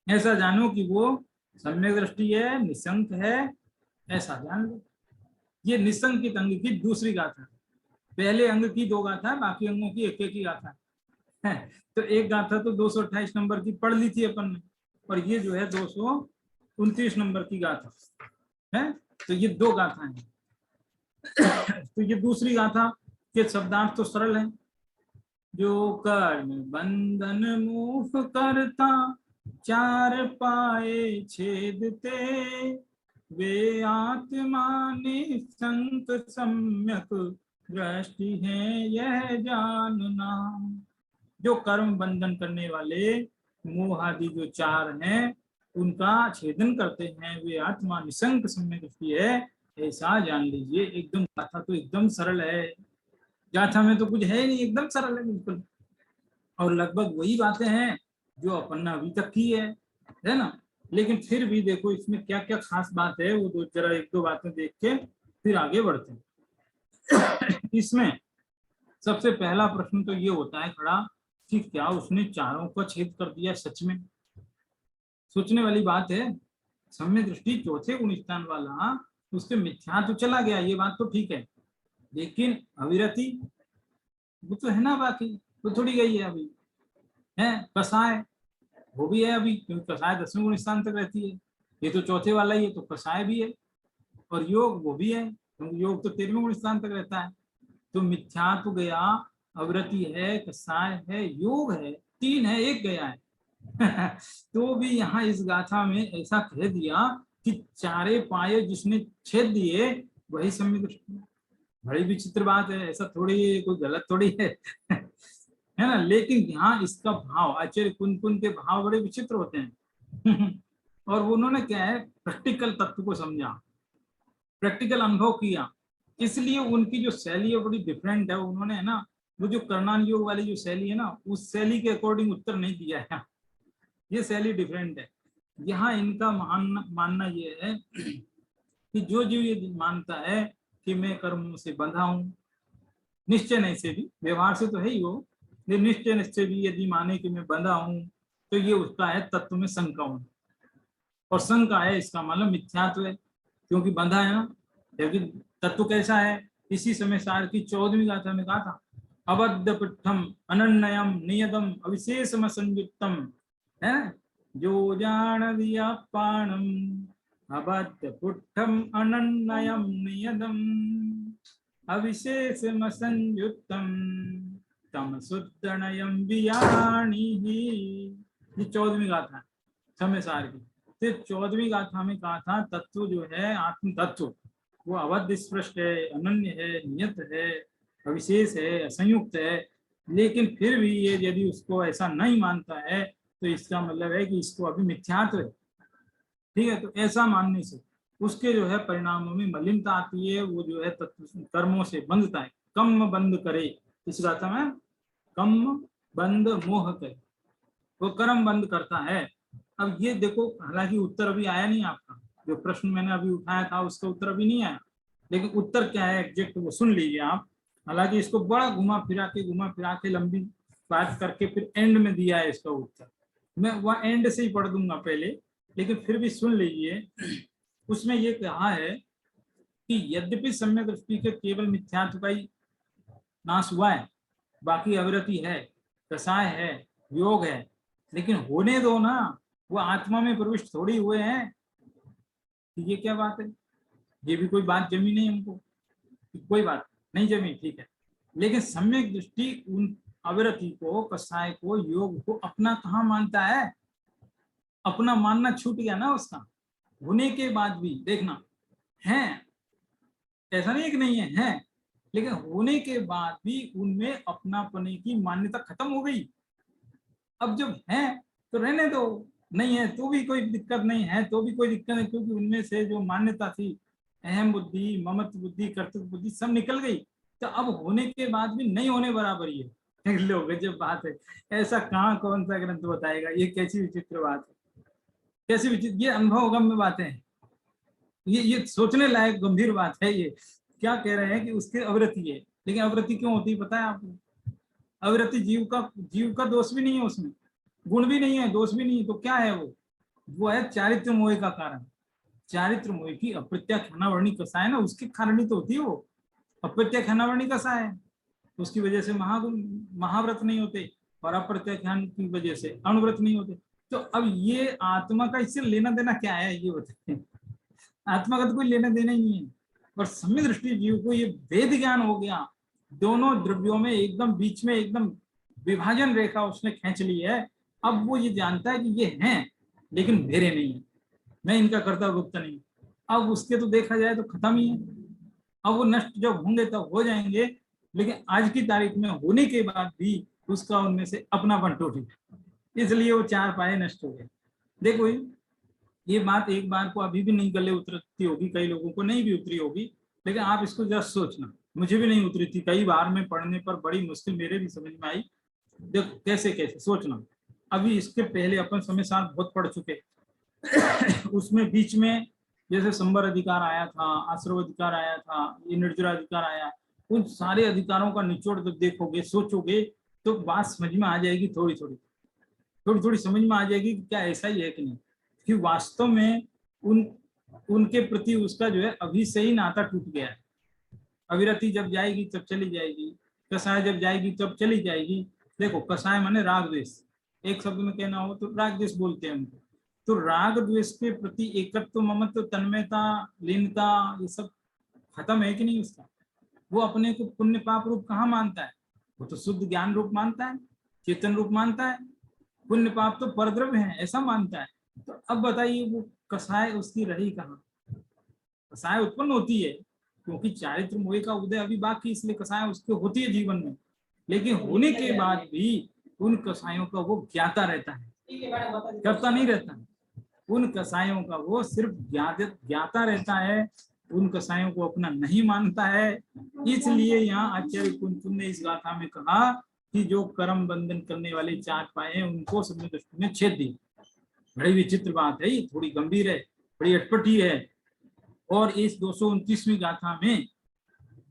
ऐसा जानो कि वो सम्यक दृष्टि है, निसंक है, ऐसा जान लो। ये निसंकित अंग की दूसरी गाथा, पहले अंग की दो गाथा, बाकी अंगों की एक एक ही गाथा है। तो एक गाथा तो 228 नंबर की पढ़ ली थी अपन ने, और ये जो है 229 नंबर की गाथा है। तो ये दो गाथा है। तो ये दूसरी गाथा के शब्दार्थ तो सरल है। जो कर्म बंधन मोह करता, चार पाए छेदते, वे आत्मा निसंक सम्यक दृष्टि है यह जानना। जो कर्म बंधन करने वाले मोह आदि जो चार हैं, उनका छेदन करते हैं, वे आत्मा निसंक सम्यक दृष्टि है, ऐसा जान लीजिए। एकदम गाथा तो एकदम सरल है, गाथा में तो कुछ है ही नहीं, एकदम सरल है बिल्कुल। और लगभग वही बातें हैं जो अपन ने अभी तक की है ना। लेकिन फिर भी देखो इसमें क्या क्या खास बात है, वो दो जरा एक दो बातें देख के फिर आगे बढ़ते हैं। इसमें सबसे पहला प्रश्न तो ये होता है खड़ा कि क्या उसने चारों को छेद कर दिया सच में? सोचने वाली बात है। सम्यक दृष्टि चौथे गुण स्थान वाला, उसके मिथ्या तो चला गया, ये बात तो ठीक है, लेकिन अविरति वो तो है ना, बाकी वो थोड़ी गई है अभी है। कसाय वो भी है अभी, क्योंकि कसाय 10वें गुण स्थान तक रहती है, ये तो चौथे वाला ही है, तो कसाय भी है। और योग वो भी है, क्योंकि योग तो 13वें गुण स्थान तक रहता है। तो मिथ्या तो गया, अवृत्ति है, कसाय है, योग है, तीन है, एक गया है। तो भी यहाँ इस गाथा में ऐसा कह दिया कि चारे पाए जिसने छेद दिए वही सम्यक दृष्टि। बड़ी विचित्र बात है, ऐसा थोड़ी कोई गलत थोड़ी है। है ना। लेकिन यहाँ इसका भाव, आचार्य कुन के भाव बड़े विचित्र होते हैं। और उन्होंने क्या है, प्रैक्टिकल तत्व को समझा, प्रैक्टिकल अनुभव किया, इसलिए उनकी जो शैली है बड़ी डिफरेंट है। उन्होंने है ना, वो जो कर्णान योग वाली जो शैली है ना, उस शैली के अकॉर्डिंग उत्तर नहीं दिया है, ये शैली डिफरेंट है। यहाँ इनका मानना ये है कि जो जीव ये मानता है कि मैं कर्मों से बंधा हूं, निश्चय नहीं से भी, व्यवहार से तो है ही वो, लेकिन निश्चय से भी यदि माने कि मैं बंधा हूं, तो ये उसका है तत्व में शंका होना। और शंका है इसका मतलब मिथ्यात्व है, क्योंकि बंधा है ना। जबकि तत्व कैसा है, इसी समय सार की 14वीं गाथा में कहा था, अबद्ध पुट्ठम अनन्यम नियतम अविशेषम संयुक्तम है, जो जान दिया पाणम अबद्ध पुट्ठम अनन्यम नियतम अविशेषम संयुक्तम तम सुदनयम वियाणी। ये 14वीं गाथा है समय सार की। तो 14वीं गाथा में कहा था तत्व जो है आत्म तत्व वो अवध स्पष्ट है, अनन्य है, नियत है, अविशेष है, असंयुक्त है। लेकिन फिर भी ये यदि उसको ऐसा नहीं मानता है तो इसका मतलब है कि इसको अभी मिथ्यात्व है। ठीक है। तो ऐसा मानने से उसके जो है परिणामों में मलिनता आती है, वो जो है तत्व कर्मों से बंधता है। कम बंद करे, इस गाथा में कम बंद मोह करे, वो कर्म बंद करता है। अब ये देखो, हालांकि उत्तर अभी आया नहीं आपका, जो प्रश्न मैंने अभी उठाया था उसका उत्तर अभी नहीं आया, लेकिन उत्तर क्या है एग्जैक्ट वो सुन लीजिए आप। हालांकि इसको बड़ा घुमा फिरा के लंबी बात करके फिर एंड में दिया है इसका उत्तर। मैं वह एंड से ही पढ़ दूंगा पहले, लेकिन फिर भी सुन लीजिए। उसमें ये कहा है कि यद्यपि सम्यक दृष्टि के केवल मिथ्यात्व का ही नाश हुआ है, बाकी अवृत्ति है, कसाय है, योग है, लेकिन होने दो ना, वो आत्मा में प्रविष्ट थोड़ी हुए हैं। ये क्या बात है, ये भी कोई बात जमी नहीं हमको, कोई बात नहीं जमी, ठीक है। लेकिन सम्यक दृष्टि उन अवृत्ति को, कसाय को, योग को अपना कहाँ मानता है? अपना मानना छूट गया ना उसका। होने के बाद भी देखना है, ऐसा नहीं कि नहीं है, लेकिन होने के बाद भी उनमें अपनापने की मान्यता खत्म हो गई। अब जब है तो रहने दो, नहीं है तो भी कोई दिक्कत नहीं है, तो भी कोई दिक्कत नहीं, क्योंकि उनमें से जो मान्यता थी, अहम बुद्धि, ममत्व बुद्धि, कर्तव्य बुद्धि सब निकल गई। तो अब होने के बाद भी नहीं होने बराबर ही है। लो गजब बात है, ऐसा कहाँ कौन सा ग्रंथ बताएगा, ये कैसी विचित्र बात है, कैसी विचित्र, ये अनुभवगम्य बातें हैं, ये सोचने लायक गंभीर बात है। ये क्या कह रहे हैं कि उसके अवृत्ति है, लेकिन अवृत्ति क्यों होती है पता है आपको? अवृत्ति जीव का दोष भी नहीं है उसमें, गुण भी नहीं है, दोष भी नहीं है, तो क्या है वो है चारित्र मोह का कारण। चारित्र मोह की अप्रत्याख्यानावर्णी कसा है ना, उसके कारण ही तो होती है वो। अप्रत्याख्यानावर्णी कसा है, उसकी वजह से महाव्रत नहीं होते, और अप्रत्याख्यान की वजह से अणुव्रत नहीं होते। तो अब ये आत्मा का इससे लेना देना क्या है, ये बताए? आत्मा का तो कोई लेना देना ही नहीं है। और सम्यक दृष्टि जीव को ये वेद ज्ञान हो गया, दोनों द्रव्यों में एकदम बीच में एकदम विभाजन रेखा उसने खींच ली है। अब वो ये जानता है कि ये हैं लेकिन मेरे नहीं है, मैं इनका कर्ता भोक्ता नहीं। अब उसके तो देखा जाए तो खत्म ही है, अब वो नष्ट जब होंगे तब हो जाएंगे, लेकिन आज की तारीख में होने के बाद भी उसका उनमें से अपनापन टूट गया, इसलिए वो चार पाए नष्ट हो गए। देखो ये बात एक बार को अभी भी नहीं गले उतरती होगी, कई लोगों को नहीं भी उतरी होगी, लेकिन आप इसको जरा सोचना, मुझे भी नहीं उतरी थी, कई बार में पढ़ने पर बड़ी मुश्किल मेरे भी समझ में आई। देखो कैसे कैसे सोचना, अभी इसके पहले अपन समय साल बहुत पढ़ चुके उसमें बीच में जैसे संबर अधिकार आया था, आश्रव अधिकार आया था, ये निर्जरा अधिकार आया, उन सारे अधिकारों का निचोड़ जब देखोगे सोचोगे तो बात समझ में आ जाएगी, थोड़ी थोड़ी समझ में आ जाएगी कि क्या ऐसा ही है कि नहीं, कि वास्तव में उनके प्रति उसका जो है अभी से ही नाता टूट गया है। अविरति जब जाएगी तब चली जाएगी, कसाय जब जाएगी तब चली जाएगी। देखो कसाय माने राग द्वेष, एक शब्द में कहना हो तो राग द्वेष बोलते हैं उनको। तो राग द्वेष के प्रति एकत्व, ममत्व, तन्मयता, लीनता, ये सब खत्म है कि नहीं उसका? वो अपने को पुण्य पाप रूप कहाँ मानता है? वो तो शुद्ध ज्ञान रूप मानता है, चेतन रूप मानता है, पुण्य पाप तो परद्रव्य है ऐसा मानता है। तो अब बताइए वो कसाय उसकी रही कहाँ? कसाय उत्पन्न होती है क्योंकि चारित्र मोह का उदय अभी बाकी, इसलिए कसाय उसके होती है जीवन में, लेकिन होने के बाद भी उन कसायों का वो ज्ञाता रहता है, करता नहीं रहता। उन कसायों का वो सिर्फ ज्ञाता रहता है, उन कसायों को अपना नहीं मानता है। इसलिए यहाँ आचार्य कुंतुन ने इस गाथा में कहा कि जो कर्म बंधन करने वाले चार पाए हैं उनको सम्यक दृष्टि में छेद दी। बड़ी विचित्र बात है, ये थोड़ी गंभीर है, बड़ी अटपटी है। और इस 229वीं गाथा में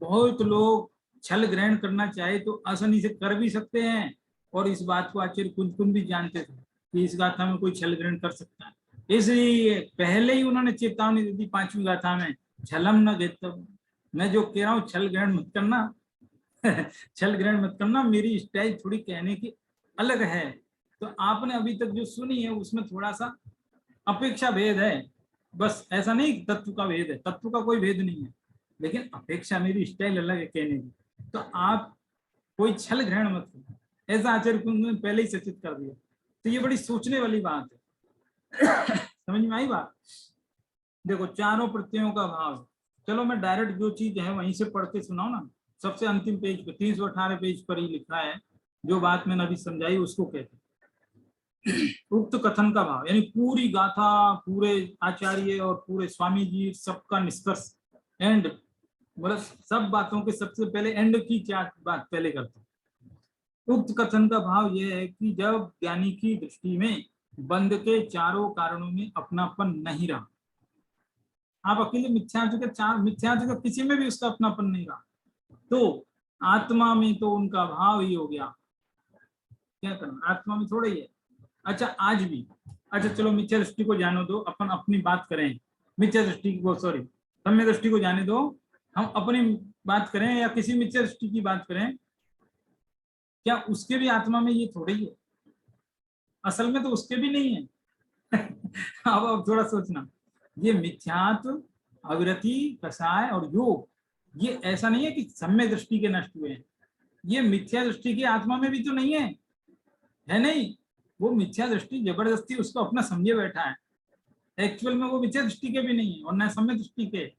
बहुत लोग छल ग्रहण करना चाहे तो आसानी से कर भी सकते हैं, और इस बात को आचार्य कुंतुन भी जानते थे कि इस गाथा में कोई छल ग्रहण कर सकता है, इसलिए पहले ही उन्होंने चेतावनी दे दी 5वीं गाथा में, छलम न गेतव। मैं जो कह रहा हूँ छल ग्रहण मत करना छल ग्रहण मत करना, मेरी स्टाइल थोड़ी कहने की अलग है। तो आपने अभी तक जो सुनी है उसमें थोड़ा सा अपेक्षा भेद है, बस ऐसा नहीं तत्व का भेद है, तत्व का कोई भेद नहीं है, लेकिन अपेक्षा मेरी स्टाइल अलग है कहने की। तो आप कोई छल ग्रहण मत करो, ऐसा आचार्य कुंज ने पहले ही सूचित कर दिया। तो ये बड़ी सोचने वाली बात है समझ में आई बात? देखो चारों प्रत्ययों का भाव, चलो मैं डायरेक्ट जो चीज है वहीं से पढ़ के सुनाओ ना। सबसे अंतिम पेज पे 318 पेज पर ही लिखा है, जो बात मैंने अभी समझाई उसको कहते हैं उक्त कथन का भाव, यानी पूरी गाथा, पूरे आचार्य और पूरे स्वामी जी सबका निष्कर्ष, एंड मतलब सब बातों के सबसे पहले एंड की क्या बात पहले करते हैं। उक्त कथन का भाव यह है कि जब ज्ञानी की दृष्टि में बंध के चारों कारणों में अपनापन नहीं रहा, आप अकेले मिथ्यात्व के चार मिथ्यात्व का किसी में भी उसका अपनापन नहीं रहा, तो आत्मा में तो उनका भाव ही हो गया। क्या करना, आत्मा में थोड़ा ही है। अच्छा आज भी, अच्छा चलो मिथ्या दृष्टि को जाने दो, अपन अपनी बात करें, मिथ्या दृष्टि को सॉरी सम्यक दृष्टि को जाने दो, हम अपनी बात करें या किसी मिथ्या दृष्टि की बात करें, क्या उसके भी आत्मा में ये थोड़ी ही है? असल में तो उसके भी नहीं है अब थोड़ा सोचना, ये मिथ्यात्व, अविरति, कसाय और योग, ये ऐसा नहीं है कि सम्यक दृष्टि के नष्ट हुए हैं, ये मिथ्या दृष्टि की आत्मा में भी तो नहीं है नहीं। वो मिथ्या दृष्टि जबरदस्ती उसको अपना समझे बैठा है, एक्चुअल में वो मिथ्या दृष्टि के भी नहीं है और न सम्यक दृष्टि के।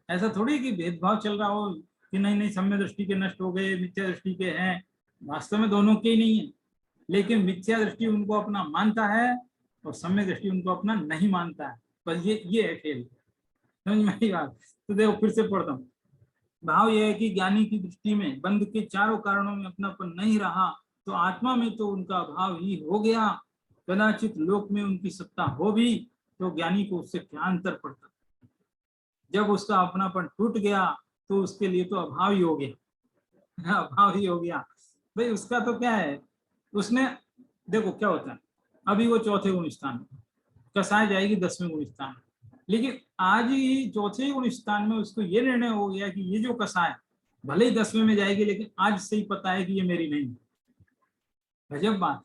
ऐसा थोड़ी कि भेदभाव चल रहा हो कि नहीं नहीं सम्यक दृष्टि के नष्ट हो गए, मिथ्या दृष्टि के हैं, वास्तव में दोनों के ही नहीं है, लेकिन मिथ्या दृष्टि उनको अपना मानता है और सम्यक दृष्टि उनको अपना नहीं मानता है, बस ये है खेल। समझ में आई बात? तो देखो फिर से पढ़ता हूँ, भाव यह है कि ज्ञानी की दृष्टि में बंध के चारों कारणों में अपनापन नहीं रहा तो आत्मा में तो उनका अभाव ही हो गया। कदाचित लोक में उनकी सत्ता हो भी तो ज्ञानी को उससे क्या अंतर पड़ता। जब उसका अपनापन टूट गया तो उसके लिए तो अभाव ही हो गया, अभाव ही हो गया। भाई उसका तो क्या है, उसने देखो क्या होता है, अभी वो चौथे गुण स्थान में, कसाय जाएगी 10वें गुण स्थान में, लेकिन आज ही चौथे गुण स्थान में उसको ये निर्णय हो गया कि ये जो कसाय भले ही 10वें में जाएगी लेकिन आज से ही पता है कि ये मेरी नहीं। गजब बात।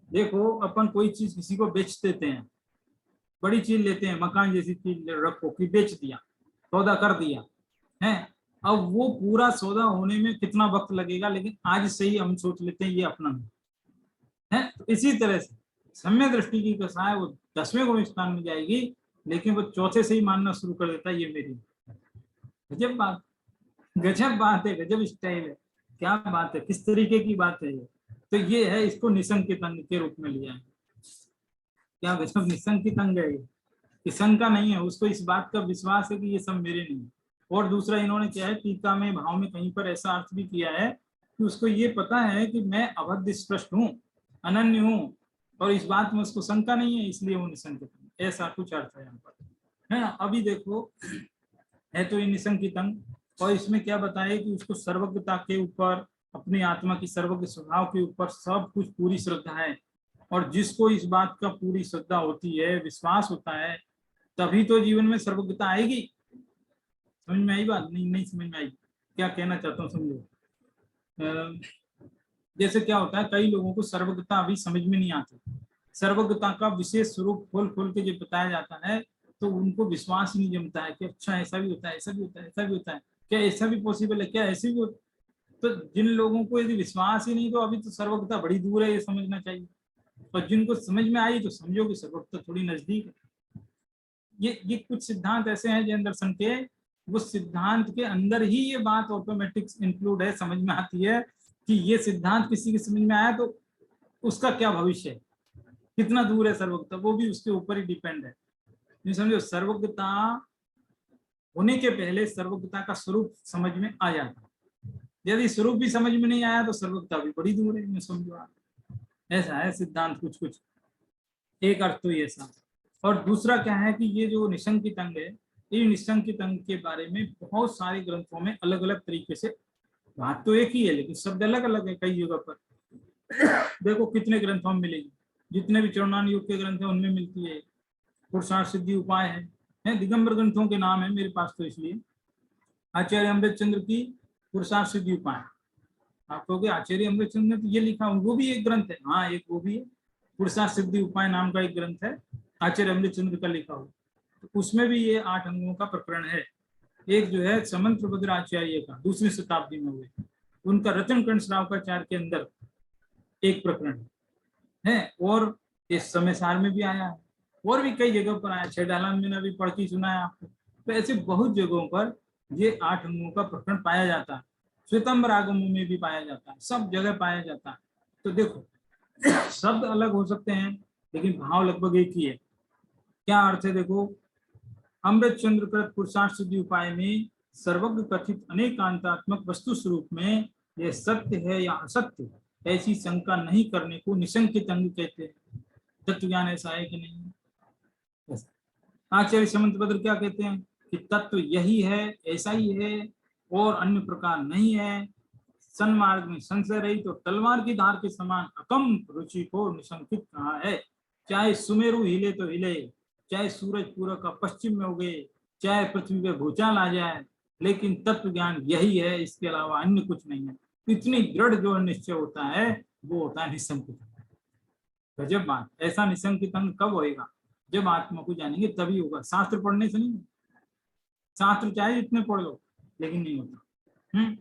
देखो अपन कोई चीज किसी को बेच देते हैं, बड़ी चीज लेते हैं, मकान जैसी चीज रखो कि बेच दिया, सौदा कर दिया है। अब वो पूरा सौदा होने में कितना वक्त लगेगा, लेकिन आज से ही हम सोच लेते हैं ये अपना है। तो इसी तरह से सम्यक दृष्टि की कसाय वो 10वें गुण स्थान में जाएगी लेकिन वो चौथे से ही मानना शुरू कर देता है ये मेरी। गजब बात, गजब बात है, गजब स्टाइल है, क्या बात है, किस तरीके की बात है ये। तो ये है, इसको निसंकित अंग के रूप में लिया है। क्या गजब निसंकित अंग है ये, कि शंका नहीं है, उसको इस बात का विश्वास है कि ये सब मेरे नहीं। और दूसरा इन्होंने क्या है, टीका में भाव में कहीं पर ऐसा अर्थ भी किया है कि उसको ये पता है कि मैं अबद्ध स्पष्ट हूँ, अनन्य हूँ, और इस बात में उसको शंका नहीं है, इसलिए वो निसंकित, ऐसा कुछ अर्थ है यहाँ पर, है ना। अभी देखो है तो ये निसंकित अंग, और इसमें क्या बताया कि उसको सर्वज्ञता के ऊपर, अपनी आत्मा की सर्वज्ञ स्वभाव के ऊपर सब कुछ पूरी श्रद्धा है। और जिसको इस बात का पूरी श्रद्धा होती है, विश्वास होता है, तभी तो जीवन में सर्वज्ञता आएगी। समझ में आई बात? नहीं, नहीं समझ में आई, क्या कहना चाहता हूँ समझो। जैसे क्या होता है, कई लोगों को सर्वज्ञता अभी समझ में नहीं आती, सर्वज्ञता का विशेष स्वरूप खोल खोल के जो बताया जाता है तो उनको विश्वास ही नहीं जमता है कि अच्छा ऐसा भी होता है, ऐसा भी होता है, ऐसा भी होता है, क्या ऐसा भी पॉसिबल है, क्या ऐसे भी होता। तो जिन लोगों को यदि विश्वास ही नहीं तो अभी तो सर्वज्ञता बड़ी दूर है, ये समझना चाहिए। और जिनको समझ में आई तो समझो कि सर्वज्ञता थोड़ी नजदीक है। ये कुछ सिद्धांत ऐसे हैं जैन दर्शन के, वो सिद्धांत के अंदर ही ये बात ऑटोमेटिक इंक्लूड है, समझ में आती है कि ये सिद्धांत किसी के समझ में आया तो उसका क्या भविष्य है, कितना दूर है सर्वज्ञता, वो भी उसके ऊपर ही डिपेंड है। समझो, सर्वज्ञता होने के पहले सर्वज्ञता का स्वरूप समझ में आ जाता, यदि स्वरूप भी समझ में नहीं आया तो सर्वज्ञता भी बड़ी दूर है, समझो आप। ऐसा है सिद्धांत कुछ कुछ, एक अर्थ तो ये ऐसा। और दूसरा क्या है कि ये जो निशंकित अंग है, ये निशंकित अंग के बारे में बहुत सारे ग्रंथों में अलग अलग तरीके से, बात तो एक ही है लेकिन शब्द अलग अलग है कई जगह पर। देखो कितने ग्रंथों में मिलेगी, जितने भी चौड़ान युग के ग्रंथ है उनमें मिलती है। पुरुषार्थ सिद्धि उपाय है, दिगंबर ग्रंथों के नाम है मेरे पास तो, इसलिए आचार्य अमृत चंद्र की पुरुषार्थ सिद्धि उपाय। आप कहोगे आचार्य अमृत चंद्र ने तो ये लिखा, वो भी एक ग्रंथ है, हाँ एक वो भी है, पुरुषार्थ सिद्धि उपाय नाम का एक ग्रंथ है आचार्य अमृत चंद्र का लिखा हुआ। तो उसमें भी ये 8 अंगों का प्रकरण है। एक जो है समंत्र भद्र आचार्य का 2वीं शताब्दी में हुए, उनका रतन कर्ण श्रावकाचार्य के अंदर एक प्रकरण है, और इस समय सार में भी आया है, और भी कई जगह पर आया, छेडालान में भी पढ़ के सुना है आपको। तो ऐसे बहुत जगहों पर ये 8 अंगों का प्रकरण पाया जाता है, श्वेतांबर आगमों में भी पाया जाता है, सब जगह पाया जाता है। तो देखो शब्द अलग हो सकते हैं लेकिन भाव लगभग एक ही है। क्या अर्थ है देखो, अमृत चंद्र कृत पुरुषार्थ सिद्धि उपाय में सर्वज्ञ कथित अनेकांतात्मक वस्तु स्वरूप में यह सत्य है या असत्य, ऐसी शंका नहीं करने को निशंकित अंग कहते हैं। तत्व ज्ञान ऐसा है कि नहीं। आचार्य समंत भद्र क्या कहते हैं कि तत्व यही है, ऐसा ही है, और अन्य प्रकार नहीं है। सन्मार्ग में संशय रही तो तलवार की धार के समान अकम्प रुचि को निशंकित कहा है। चाहे सुमेरु हिले तो हिले, चाहे सूरज पूरब का पश्चिम में उगे, चाहे पृथ्वी पे भूचाल आ जाए, लेकिन तत्व ज्ञान यही है, इसके अलावा अन्य कुछ नहीं है। इतनी दृढ़ जो निश्चय होता है वो होता है निशंकित। गजब बात। ऐसा निशंकित अंग कब होएगा, जब आत्मा को जानेंगे तभी होगा, शास्त्र पढ़ने से नहीं। शास्त्र चाहे जितने पढ़ लो लेकिन नहीं होता।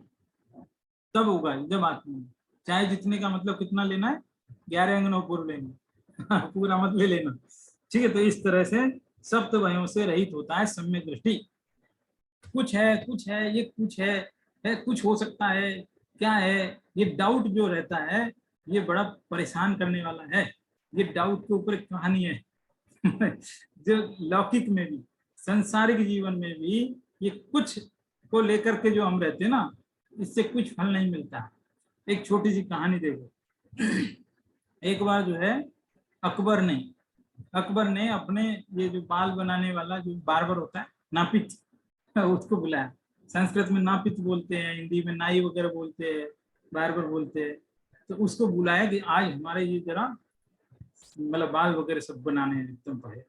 तब होगा जब आत्मा, चाहे जितने का मतलब कितना लेना है, 11 अंग 9 पूर्व लेना, पूरा मत ले लेना, ठीक है। तो इस तरह से सप्त वयों से रहित होता है सम्यक दृष्टि। कुछ है, कुछ है, ये कुछ है कुछ हो सकता है, क्या है, ये डाउट जो रहता है ये बड़ा परेशान करने वाला है। ये डाउट के ऊपर एक कहानी है जो लौकिक में भी, संसारिक जीवन में भी, ये कुछ को लेकर के जो हम रहते हैं ना, इससे कुछ फल नहीं मिलता। एक छोटी सी कहानी देखो। एक बार जो है अकबर ने अपने ये जो बाल बनाने वाला जो बार्बर होता है, नापित, उसको बुलाया। संस्कृत में नापित बोलते हैं, हिंदी में नाई वगैरह बोलते हैं, बार्बर बोलते हैं। तो उसको बुलाया कि आज हमारे ये जरा मतलब बाल वगैरह सब बनाने हैं एकदम पड़े।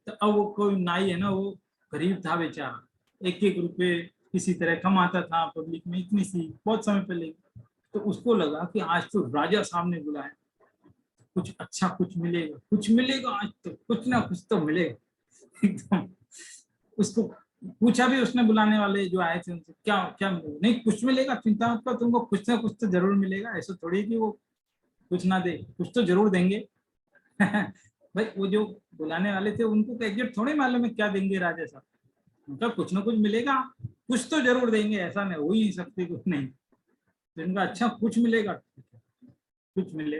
तो अब वो कोई नाई है ना, वो गरीब था बेचारा, 1-1 रुपए किसी तरह कमाता था पब्लिक में, इतनी सी बहुत समय पहले। तो उसको लगा कि आज तो राजा साहब ने बुलाया, कुछ अच्छा कुछ मिलेगा आज तो, कुछ ना कुछ तो मिलेगा एकदम। उसको पूछा भी उसने, बुलाने वाले जो आए थे उनसे, क्या क्या मिलेगा? नहीं, कुछ मिलेगा, चिंता मत करो, तुमको कुछ ना कुछ तो जरूर मिलेगा, ऐसा थोड़ी कि वो कुछ ना दे, कुछ तो जरूर देंगे। भाई वो जो बुलाने वाले थे उनको एग्जैक्ट थोड़ी मालूम है क्या देंगे राजा साहब, उनका कुछ ना कुछ मिलेगा, कुछ तो जरूर देंगे, ऐसा नहीं हो ही नहीं सकती कुछ नहीं। तो इनका अच्छा कुछ मिलेगा, कुछ मिले।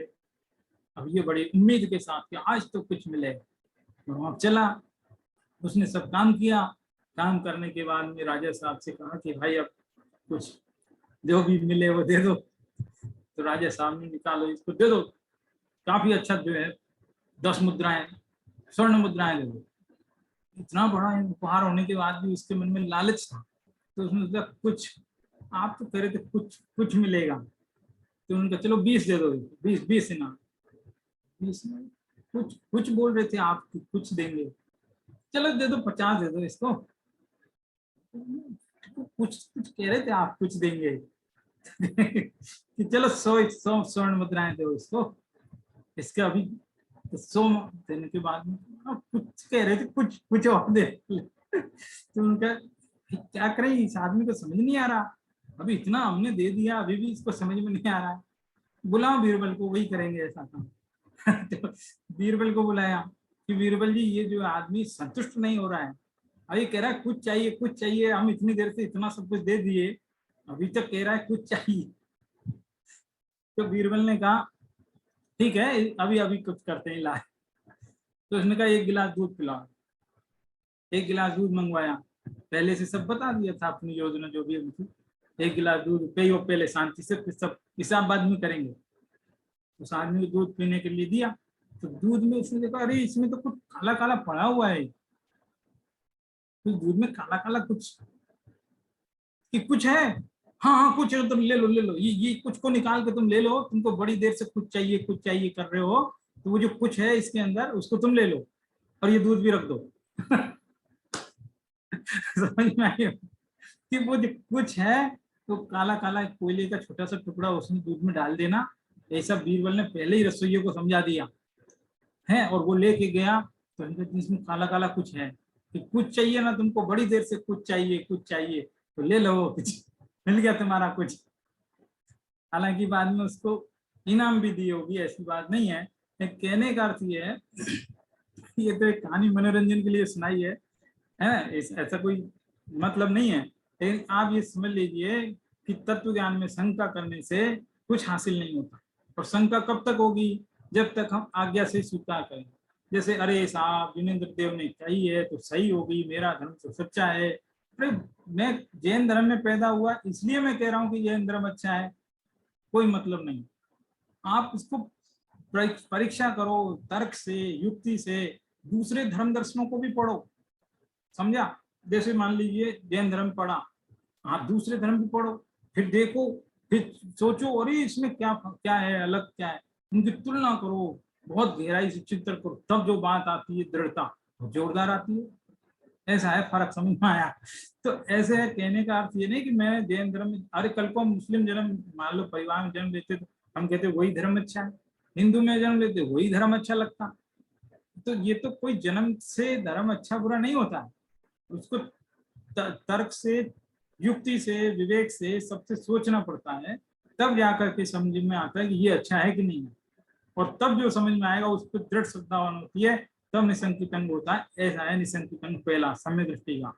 अब ये बड़ी उम्मीद के साथ कि आज तो कुछ मिलेगा, तो वहां चला, उसने सब काम किया। काम करने के बाद में राजा साहब से कहा कि भाई अब कुछ जो भी मिले वो दे दो। तो राजा साहब ने निकालो, इसको दे दो, काफी अच्छा जो है 10 मुद्राएं, स्वर्ण मुद्राएं दे दो। इतना बड़ा उपहार होने के बाद भी उसके मन में लालच था। तो उसने सोचा कुछ, आप तो कह रहे थे कुछ कुछ मिलेगा, तो उनका चलो 20 दे दो, 20 इनाम। 20 कुछ कुछ बोल रहे थे आप, कुछ देंगे, चलो दे दो 50 दे दो इसको। कुछ कुछ कह रहे थे आप, कुछ देंगे। कि चलो 100 स्वर्ण मुद्राएं दो इसको, इसके अभी तो 100 देने के बाद में आप कुछ कह रहे थे, कुछ कुछ और दे। तो उनका क्या करें, इस आदमी को समझ नहीं आ रहा, अभी इतना हमने दे दिया, अभी भी इसको समझ में नहीं आ रहा है। बुलाओ बीरबल को, वही करेंगे ऐसा काम। तो बीरबल को बुलाया कि बीरबल जी, ये जो आदमी संतुष्ट नहीं हो रहा है, अभी कह रहा है कुछ चाहिए कुछ चाहिए, हम इतनी देर से इतना सब कुछ दे दिए, अभी तक कह रहा है कुछ चाहिए। तो बीरबल ने कहा ठीक है, अभी अभी कुछ करते हैं, ला। तो उसने कहा 1 गिलास दूध पिलाओ। 1 गिलास दूध मंगवाया, पहले से सब बता दिया था अपनी योजना जो भी उनकी। 1 गिलास दूध पियो पहले शांति से, फिर सब हिसाब बाद में करेंगे। उस आदमी को दूध पीने के लिए दिया, तो दूध में उसने देखा अरे इसमें तो कुछ काला काला पड़ा हुआ है, तो दूध में काला काला कुछ, कि कुछ है, हाँ हाँ कुछ है, तुम ले लो ले लो, ये कुछ को निकाल के तुम ले लो, तुमको बड़ी देर से कुछ चाहिए कर रहे हो, तो वो जो कुछ है इसके अंदर उसको तुम ले लो, और ये दूध भी रख दो। समझ में आई कि वो जो कुछ है, तो काला काला कोयले का छोटा सा टुकड़ा उसने दूध में डाल देना, ऐसा बीरबल ने पहले ही रसोइये को समझा दिया है। और वो लेके गया, तो इसमें काला काला कुछ है, कि कुछ चाहिए ना तुमको, बड़ी देर से कुछ चाहिए, तो ले लो, कुछ मिल गया तुम्हारा कुछ। हालांकि बाद में उसको इनाम भी दी होगी, ऐसी बात नहीं है। कहने का अर्थ ये है, ये तो एक कहानी मनोरंजन के लिए सुनाई है ऐसा कोई मतलब नहीं है। लेकिन आप ये समझ लीजिए कि तत्व ज्ञान में शंका करने से कुछ हासिल नहीं होता, और शंका कब तक होगी, जब तक हम आज्ञा से स्वीकार करें। जैसे अरे साहब जिनेन्द्र देव ने कही है तो सही होगी, मेरा धर्म तो सच्चा है, अरे मैं जैन धर्म में पैदा हुआ इसलिए मैं कह रहा हूँ कि जैन धर्म अच्छा है, कोई मतलब नहीं। आप इसको परीक्षा करो, तर्क से, युक्ति से, दूसरे धर्म दर्शनों को भी पढ़ो, समझा। जैसे मान लीजिए जैन धर्म पढ़ा, आप दूसरे धर्म भी पढ़ो, फिर देखो, फिर सोचो अरे इसमें क्या क्या है, अलग क्या है, उनकी तुलना करो, बहुत गहराई से चिंतन करो, तब जो बात आती है दृढ़ता जोरदार आती है। ऐसा है, फर्क समझ में आया। तो ऐसे है, कहने का अर्थ ये नहीं कि मैं जैन धर्म में, अरे कल को मुस्लिम जन्म, मान लो परिवार में जन्म लेते तो हम कहते वही धर्म अच्छा है, हिंदू में जन्म लेते वही धर्म अच्छा लगता। तो ये तो कोई जन्म से धर्म अच्छा बुरा नहीं होता है, उसको तर्क से, युक्ति से, विवेक से, सबसे सोचना पड़ता है, तब जाकर के समझ में आता है कि ये अच्छा है कि नहीं है। और तब जो समझ में आएगा उस पर दृढ़ श्रद्धावान होती है, तब निसंकित अंग होता है। ऐसा है निसंकित अंग पहला, सम्यक दृष्टि का,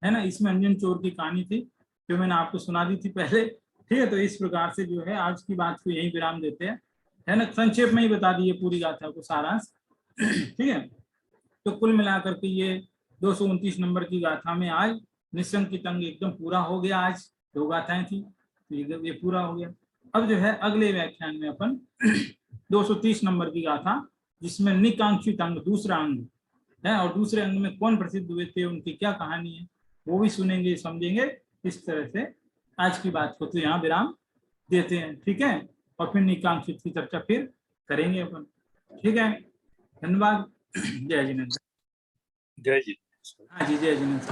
है ना। इसमें अंजन चोर की कहानी थी जो मैंने आपको सुना दी थी पहले, ठीक है। तो इस प्रकार से जो है आज की बात को यही विराम देते हैं, है ना। संक्षेप में ही बता दी है पूरी गाथा को, सारांश, ठीक है। तो कुल मिलाकर के ये 229 नंबर की गाथा में आज निशंकित अंग एकदम पूरा हो गया। आज 2 गाथाएं थी, तो ये पूरा हो गया। अब जो है अगले व्याख्यान में अपन 230 नंबर की गाथा, जिसमें निकांक्षित अंग दूसरा अंग है और दूसरे अंग में कौन प्रसिद्ध हुए थे, उनकी क्या कहानी है, वो भी सुनेंगे, समझेंगे। इस तरह से आज की बात को तो यहाँ विराम देते हैं, ठीक है। और फिर निकांक्षित की चर्चा फिर करेंगे अपन, ठीक है। धन्यवाद। जय जिनेन्द्र। जय जी। हाँ जी, जय जिनेन्द्र।